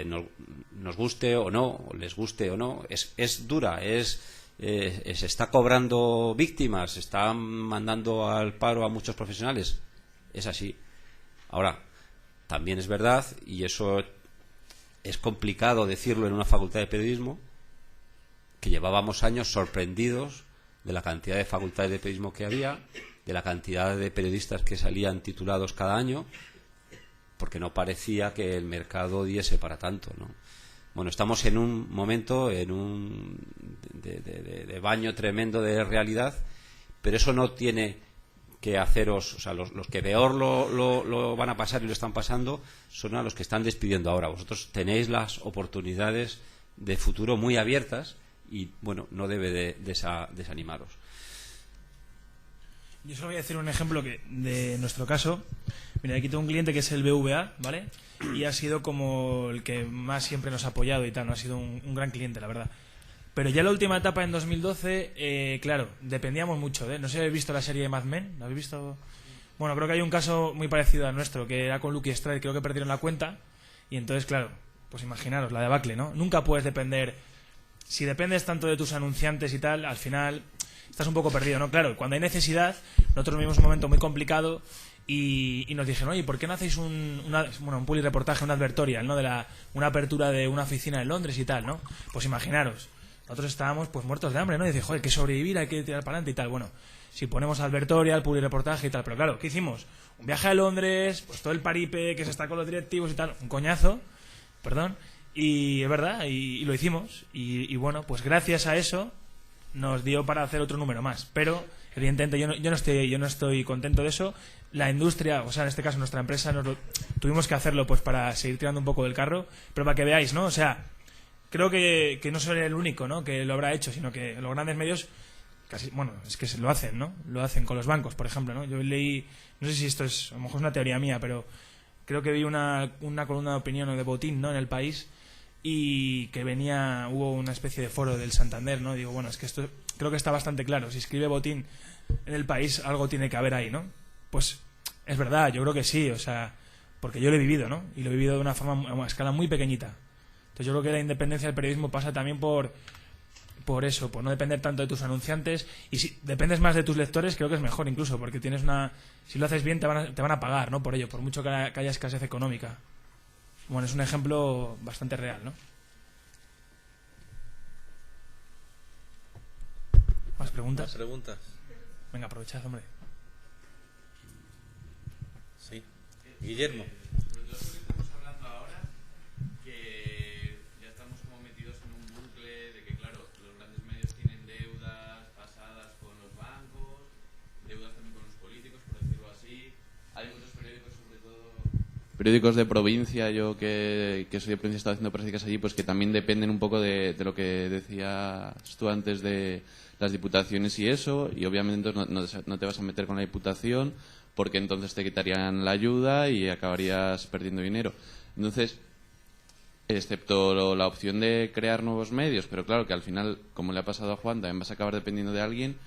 Nos guste o no, les guste o no, es dura, se está cobrando víctimas, se está mandando al paro a muchos profesionales. Es así. Ahora, también es verdad, y eso es complicado decirlo en una facultad de periodismo, que llevábamos años sorprendidos de la cantidad de facultades de periodismo que había, de la cantidad de periodistas que salían titulados cada año, porque no parecía que el mercado diese para tanto, ¿no? Bueno, estamos en un momento de baño tremendo de realidad, pero eso no tiene que haceros, o sea, los que peor lo van a pasar y lo están pasando son a los que están despidiendo ahora. Vosotros tenéis las oportunidades de futuro muy abiertas y, bueno, no debe de desanimaros. Yo solo voy a decir un ejemplo de nuestro caso. Mira, aquí tengo un cliente que es el BVA, ¿vale? Y ha sido como el que más siempre nos ha apoyado y tal, ¿no? Ha sido un gran cliente, la verdad. Pero ya la última etapa, en 2012, claro, dependíamos mucho, ¿eh? No sé si habéis visto la serie de Mad Men, ¿la habéis visto? Bueno, creo que hay un caso muy parecido al nuestro, que era con Lucky Strike, creo que perdieron la cuenta. Y entonces, claro, pues imaginaros, la debacle, ¿no? Nunca puedes depender. Si dependes tanto de tus anunciantes y tal, al final estás un poco perdido, ¿no? Claro, cuando hay necesidad, nosotros vivimos un momento muy complicado y nos dijeron, oye, ¿por qué no hacéis un publireportaje, un advertorial, ¿no? Una apertura de una oficina en Londres y tal, ¿no? Pues imaginaros, nosotros estábamos pues muertos de hambre, ¿no? Y dices, joder, hay que sobrevivir, hay que tirar para adelante y tal. Bueno, si ponemos advertorial, publireportaje y tal, pero claro, ¿qué hicimos? Un viaje a Londres, pues todo el paripe que se está con los directivos y tal, un coñazo, perdón, y es verdad, y lo hicimos, y bueno, pues gracias a eso nos dio para hacer otro número más, pero evidentemente yo no estoy contento de eso. La industria, o sea, en este caso nuestra empresa, tuvimos que hacerlo pues para seguir tirando un poco del carro, pero para que veáis, ¿no? O sea, creo que no soy el único, ¿no?, que lo habrá hecho, sino que los grandes medios casi, bueno, es que lo hacen, ¿no? Lo hacen con los bancos, por ejemplo, ¿no? Yo leí, no sé si esto es, a lo mejor es una teoría mía, pero creo que vi una columna de opinión o de Botín, ¿no?, en El País, y que hubo una especie de foro del Santander, ¿no? Digo, bueno, es que esto creo que está bastante claro. Si escribe Botín en El País, algo tiene que haber ahí, ¿no? Pues es verdad, yo creo que sí, o sea, porque yo lo he vivido, ¿no? Y lo he vivido de una forma, a una escala muy pequeñita. Entonces yo creo que la independencia del periodismo pasa también por eso, por no depender tanto de tus anunciantes, y si dependes más de tus lectores, creo que es mejor incluso, porque si lo haces bien te van a pagar, ¿no?, por ello, por mucho que haya escasez económica. Bueno, es un ejemplo bastante real, ¿no? ¿Más preguntas? ¿Más preguntas? Venga, aprovechad, hombre. Sí. Guillermo. Estamos hablando ahora que ya estamos como metidos en un bucle de que, claro, los grandes medios tienen deudas pasadas con los bancos, deudas también con los políticos, por decirlo así. Hay muchos periódicos, sobre todo periódicos de provincia, yo que soy de provincia, he estado haciendo prácticas allí, pues que también dependen un poco de lo que decías tú antes de las diputaciones y eso, y obviamente no te vas a meter con la diputación porque entonces te quitarían la ayuda y acabarías perdiendo dinero. Entonces, excepto la opción de crear nuevos medios, pero claro que al final, como le ha pasado a Juan, también vas a acabar dependiendo de alguien.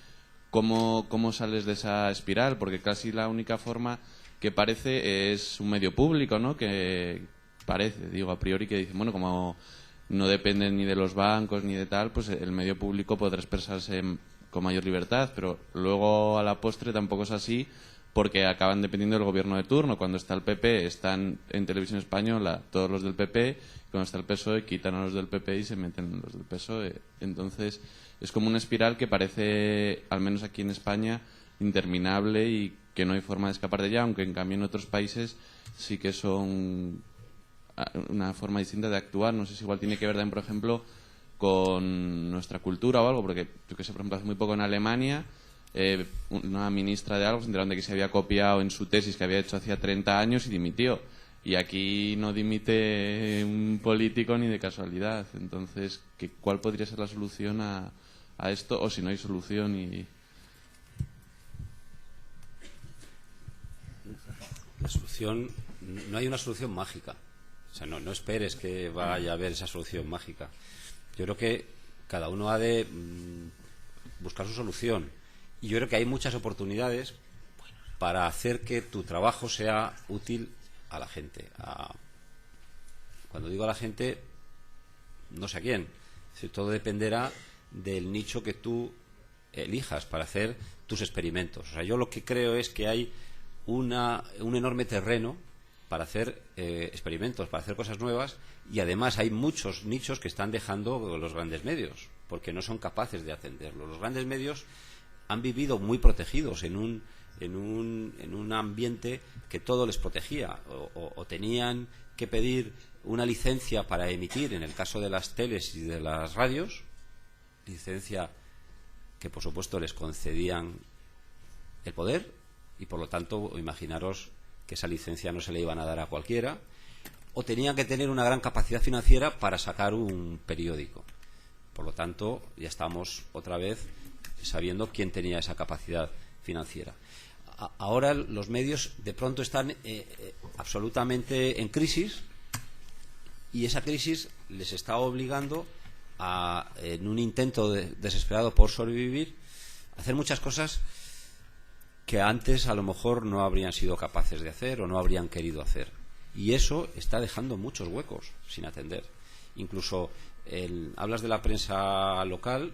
¿Cómo sales de esa espiral? Porque casi la única forma que parece es un medio público, ¿no? Que parece, digo, a priori, que dicen, bueno, como no dependen ni de los bancos ni de tal, pues el medio público podrá expresarse con mayor libertad, pero luego a la postre tampoco es así, porque acaban dependiendo del gobierno de turno. Cuando está el PP, están en Televisión Española todos los del PP, cuando está el PSOE, quitan a los del PP y se meten los del PSOE. Entonces, es como una espiral que parece, al menos aquí en España, interminable y que no hay forma de escapar de ella, aunque en cambio en otros países sí que son una forma distinta de actuar. No sé si igual tiene que ver también, por ejemplo, con nuestra cultura o algo, porque yo que sé, por ejemplo, hace muy poco en Alemania, una ministra de algo se enteraron de que se había copiado en su tesis que había hecho hacía 30 años y dimitió. Y aquí no dimite un político ni de casualidad. Entonces, ¿cuál podría ser la solución a esto? O si no hay solución y... La solución, no hay una solución mágica. O sea, no esperes que vaya a haber esa solución mágica. Yo creo que cada uno ha de buscar su solución. Y yo creo que hay muchas oportunidades para hacer que tu trabajo sea útil a la gente. Cuando digo a la gente, no sé a quién. Todo dependerá del nicho que tú elijas para hacer tus experimentos. O sea, yo lo que creo es que hay un enorme terreno para hacer experimentos, para hacer cosas nuevas, y además hay muchos nichos que están dejando los grandes medios porque no son capaces de atenderlo. Los grandes medios han vivido muy protegidos en un ambiente que todo les protegía, o tenían que pedir una licencia para emitir, en el caso de las teles y de las radios, licencia que por supuesto les concedían el poder, y por lo tanto imaginaros que esa licencia no se le iban a dar a cualquiera, o tenían que tener una gran capacidad financiera para sacar un periódico. Por lo tanto, ya estamos otra vez sabiendo quién tenía esa capacidad financiera. Ahora los medios de pronto están absolutamente en crisis, y esa crisis les está obligando en un intento desesperado por sobrevivir, a hacer muchas cosas que antes a lo mejor no habrían sido capaces de hacer o no habrían querido hacer. Y eso está dejando muchos huecos sin atender. Incluso hablas de la prensa local.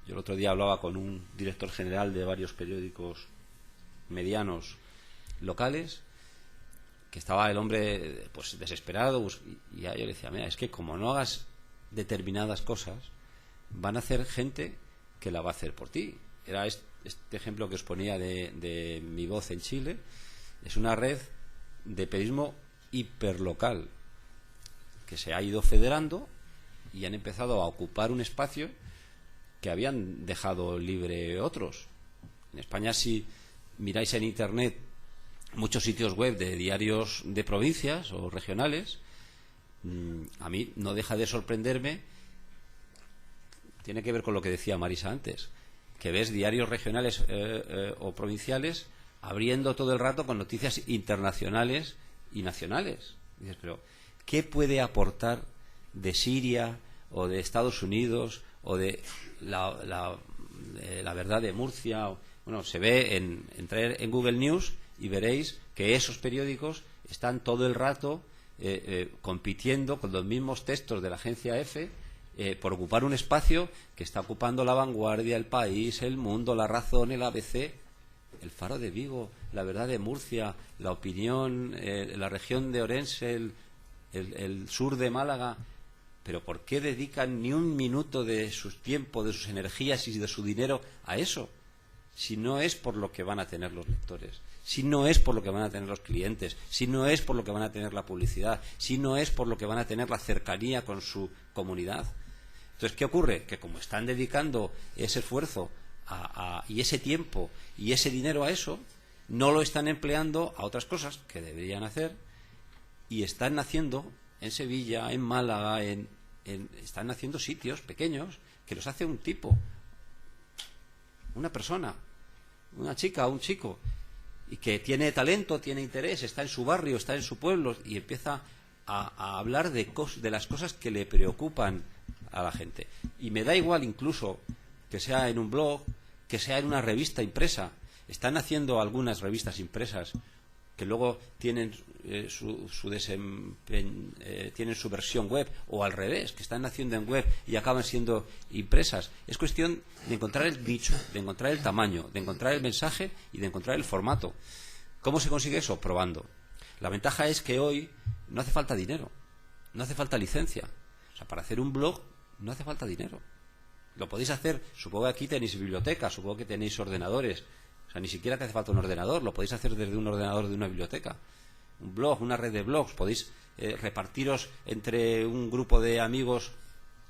Yo el otro día hablaba con un director general de varios periódicos medianos locales, que estaba el hombre pues desesperado, y yo le decía, mira, es que como no hagas determinadas cosas, van a hacer gente que la va a hacer por ti. Era este ejemplo que os ponía de Mi Voz en Chile. Es una red de periodismo hiperlocal que se ha ido federando y han empezado a ocupar un espacio que habían dejado libre otros. En España, si miráis en internet muchos sitios web de diarios de provincias o regionales, a mí no deja de sorprenderme. Tiene que ver con lo que decía Marisa antes, que ves diarios regionales o provinciales abriendo todo el rato con noticias internacionales y nacionales. Dices, pero ¿qué puede aportar de Siria o de Estados Unidos o de la verdad de Murcia? Bueno, se ve entrar en Google News y veréis que esos periódicos están todo el rato compitiendo con los mismos textos de la agencia EFE por ocupar un espacio que está ocupando La Vanguardia, El País, El Mundo, La Razón, el ABC, El Faro de Vigo, La Verdad de Murcia, La Opinión, la región de Orense, el sur de Málaga. Pero ¿por qué dedican ni un minuto de su tiempo, de sus energías y de su dinero a eso? Si no es por lo que van a tener los lectores, si no es por lo que van a tener los clientes, si no es por lo que van a tener la publicidad, si no es por lo que van a tener la cercanía con su comunidad. Entonces, ¿qué ocurre? Que como están dedicando ese esfuerzo y ese tiempo y ese dinero a eso, no lo están empleando a otras cosas que deberían hacer, y están haciendo en Sevilla, en Málaga, están haciendo sitios pequeños que los hace un tipo, una persona, una chica o un chico, y que tiene talento, tiene interés, está en su barrio, está en su pueblo, y empieza a hablar de las cosas que le preocupan a la gente. Y me da igual incluso que sea en un blog, que sea en una revista impresa. Están haciendo algunas revistas impresas que luego tienen tienen su versión web, o al revés, que están haciendo en web y acaban siendo impresas. Es cuestión de encontrar el nicho, de encontrar el tamaño, de encontrar el mensaje y de encontrar el formato. ¿Cómo se consigue eso? Probando. La ventaja es que hoy no hace falta dinero, no hace falta licencia. O sea, para hacer un blog no hace falta dinero. Lo podéis hacer, supongo que aquí tenéis biblioteca, supongo que tenéis ordenadores. O sea, ni siquiera te hace falta un ordenador, lo podéis hacer desde un ordenador de una biblioteca. Un blog, una red de blogs, podéis repartiros entre un grupo de amigos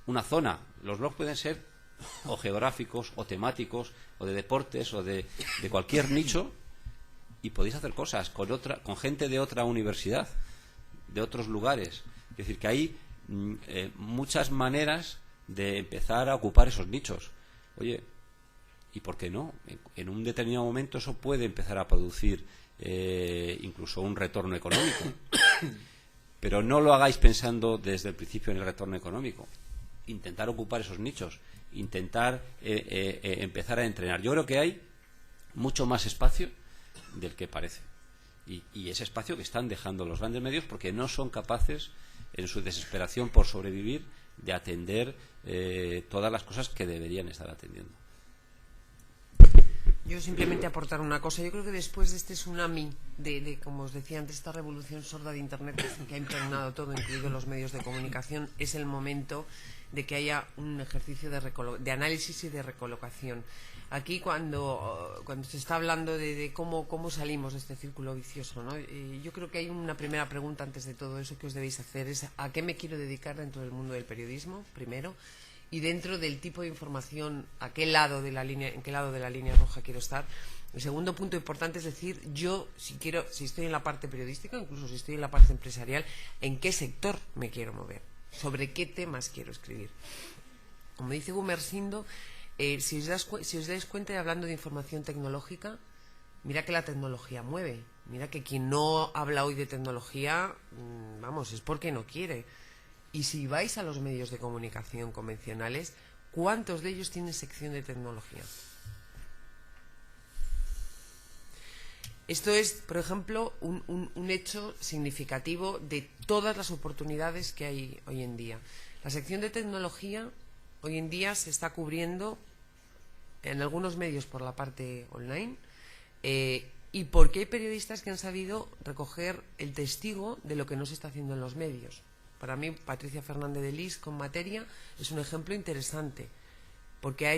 una zona. Los blogs pueden ser o geográficos, o temáticos, o de deportes, o de cualquier nicho, y podéis hacer cosas con gente de otra universidad, de otros lugares. Es decir, que hay muchas maneras de empezar a ocupar esos nichos. Oye, ¿y por qué no? En un determinado momento eso puede empezar a producir incluso un retorno económico. Pero no lo hagáis pensando desde el principio en el retorno económico. Intentar ocupar esos nichos, intentar empezar a entrenar. Yo creo que hay mucho más espacio del que parece. Y ese espacio que están dejando los grandes medios porque no son capaces, en su desesperación por sobrevivir, de atender todas las cosas que deberían estar atendiendo. Yo simplemente aportar una cosa. Yo creo que después de este tsunami como os decía antes, esta revolución sorda de Internet que ha impregnado todo, incluidos los medios de comunicación, es el momento de que haya un ejercicio de análisis y de recolocación. Aquí cuando se está hablando de cómo salimos de este círculo vicioso, ¿no? Yo creo que hay una primera pregunta antes de todo eso que os debéis hacer, es ¿a qué me quiero dedicar dentro del mundo del periodismo? Primero. Y dentro del tipo de información, ¿en qué lado de la línea roja quiero estar? El segundo punto importante es decir, yo si estoy en la parte periodística, incluso si estoy en la parte empresarial, ¿en qué sector me quiero mover? ¿Sobre qué temas quiero escribir? Como dice Gumersindo, si os dais cuenta, hablando de información tecnológica, mira que la tecnología mueve. Mira que quien no habla hoy de tecnología, es porque no quiere. Y si vais a los medios de comunicación convencionales, ¿cuántos de ellos tienen sección de tecnología? Esto es, por ejemplo, un hecho significativo de todas las oportunidades que hay hoy en día. La sección de tecnología hoy en día se está cubriendo en algunos medios por la parte online, y porque hay periodistas que han sabido recoger el testigo de lo que no se está haciendo en los medios. Para mí, Patricia Fernández de Lis, con Materia, es un ejemplo interesante, porque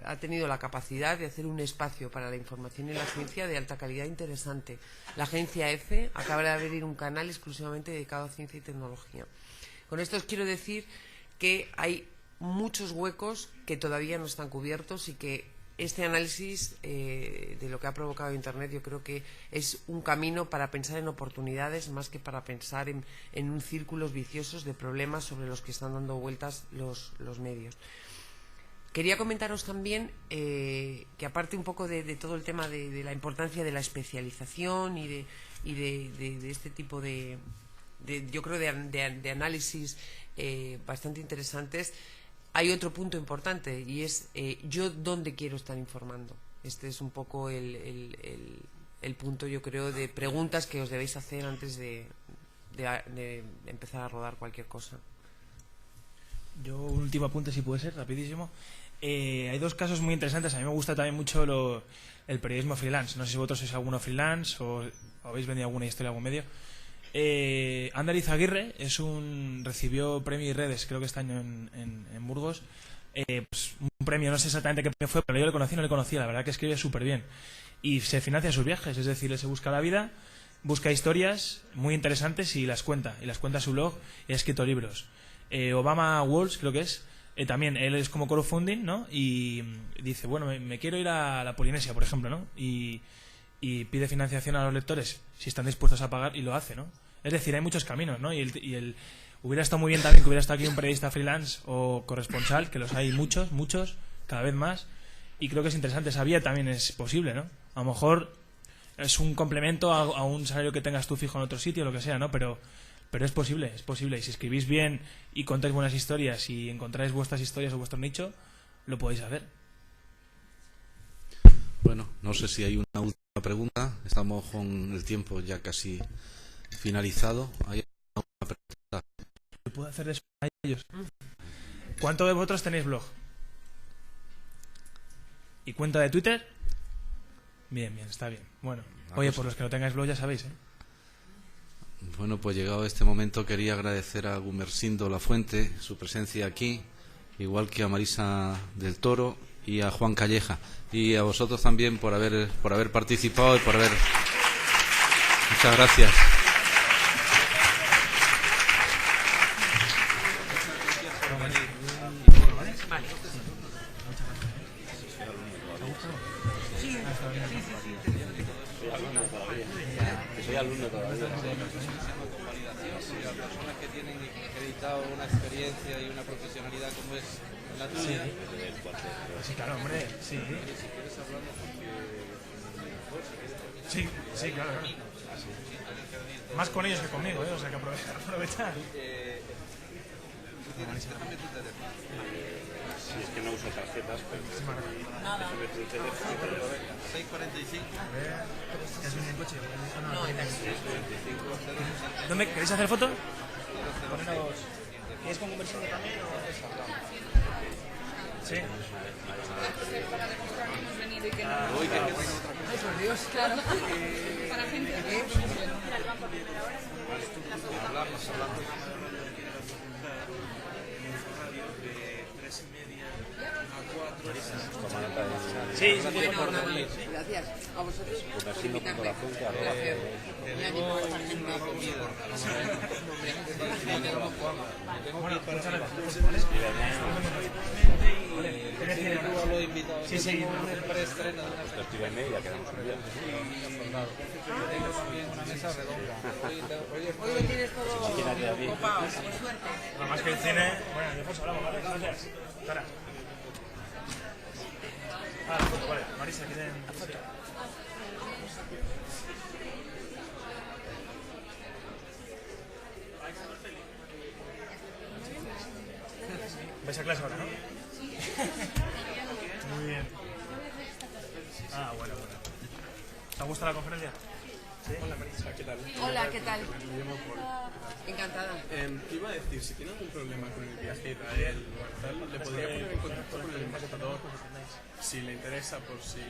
ha tenido la capacidad de hacer un espacio para la información y la ciencia de alta calidad interesante. La agencia EFE acaba de abrir un canal exclusivamente dedicado a ciencia y tecnología. Con esto os quiero decir que hay muchos huecos que todavía no están cubiertos y que este análisis de lo que ha provocado Internet yo creo que es un camino para pensar en oportunidades más que para pensar en un círculos viciosos de problemas sobre los que están dando vueltas los medios. Quería comentaros también que aparte un poco de todo el tema de la importancia de la especialización y de este tipo yo creo de análisis bastante interesantes, hay otro punto importante y es yo dónde quiero estar informando. Este es un poco el punto, yo creo, de preguntas que os debéis hacer antes de empezar a rodar cualquier cosa. Yo un último apunte, si puede ser, rapidísimo. Hay dos casos muy interesantes. A mí me gusta también mucho el periodismo freelance. No sé si vosotros sois alguno freelance o habéis vendido alguna historia a algún medio. Ander Izaguirre recibió premio Redes, creo que este año en Burgos. Pues un premio, no sé exactamente qué premio fue, pero yo le conocí, no le conocía. La verdad que escribe súper bien. Y se financia sus viajes, es decir, él se busca la vida, busca historias muy interesantes y las cuenta. Y las cuenta en su blog y ha escrito libros. Obama Walls, creo que es. También él es como crowdfunding, ¿no? Y dice, bueno, me quiero ir a la Polinesia, por ejemplo, ¿no? Y pide financiación a los lectores si están dispuestos a pagar y lo hace, ¿no? Es decir, hay muchos caminos, ¿no? Y hubiera estado muy bien también que hubiera estado aquí un periodista freelance o corresponsal, que los hay muchos, cada vez más, y creo que es interesante. Esa vía también es posible, ¿no? A lo mejor es un complemento a un salario que tengas tú fijo en otro sitio, lo que sea, ¿no? Pero es posible. Y si escribís bien y contáis buenas historias y encontráis vuestras historias o vuestro nicho, lo podéis hacer. Bueno, no sé si hay una última pregunta. Estamos con el tiempo ya casi finalizado. ¿Hay una pregunta? ¿Qué puedo hacer después a ellos? ¿Cuántos de vosotros tenéis blog? ¿Y cuenta de Twitter? Bien, está bien. Bueno, oye, por los que no tengáis blog ya sabéis, ¿eh? Bueno, pues llegado este momento quería agradecer a Gumersindo Lafuente su presencia aquí, igual que a Marisa del Toro y a Juan Calleja, y a vosotros también por haber participado y por haber... Muchas gracias. Soy alumno todavía. Personas que tienen acreditado una experiencia y una profesionalidad como es la tuya. Sí, claro, hombre, sí. Si quieres hablamos Sí, claro. Más con ellos que conmigo, ¿eh? O sea que aprovechar. Déjame tu teléfono. Si es que no uso tarjetas, pero déjame tu teléfono. 645. ¿Es un coche? ¿Dónde queréis hacer foto? ¿Quieres con conversión de también o es hablando? Sí. Ay, por Dios, claro. Para gente que Hablamos. Sí, Gracias a vosotros. Gumersindo con la fuente, Gracias. Bueno, muchas gracias. Sí. El preestreno. Escríbeme y ya quedamos un día. Hoy lo tienes todo copado, por suerte. Nada más que el cine. Bueno, después hablamos, ¿vale? Gracias. Sara. La foto, vale. Marisa, ¿quieren foto? ¿Vais a clase ahora, no? Muy bien. Bueno. ¿Te ha gustado la conferencia? Hola Marisa, ¿qué tal? Hola, ¿qué tal? Me llamo Paul. Encantada. Iba a decir, si tiene algún problema con el viaje a Israel o tal, le podría poner en contacto con el embajador si le interesa, por si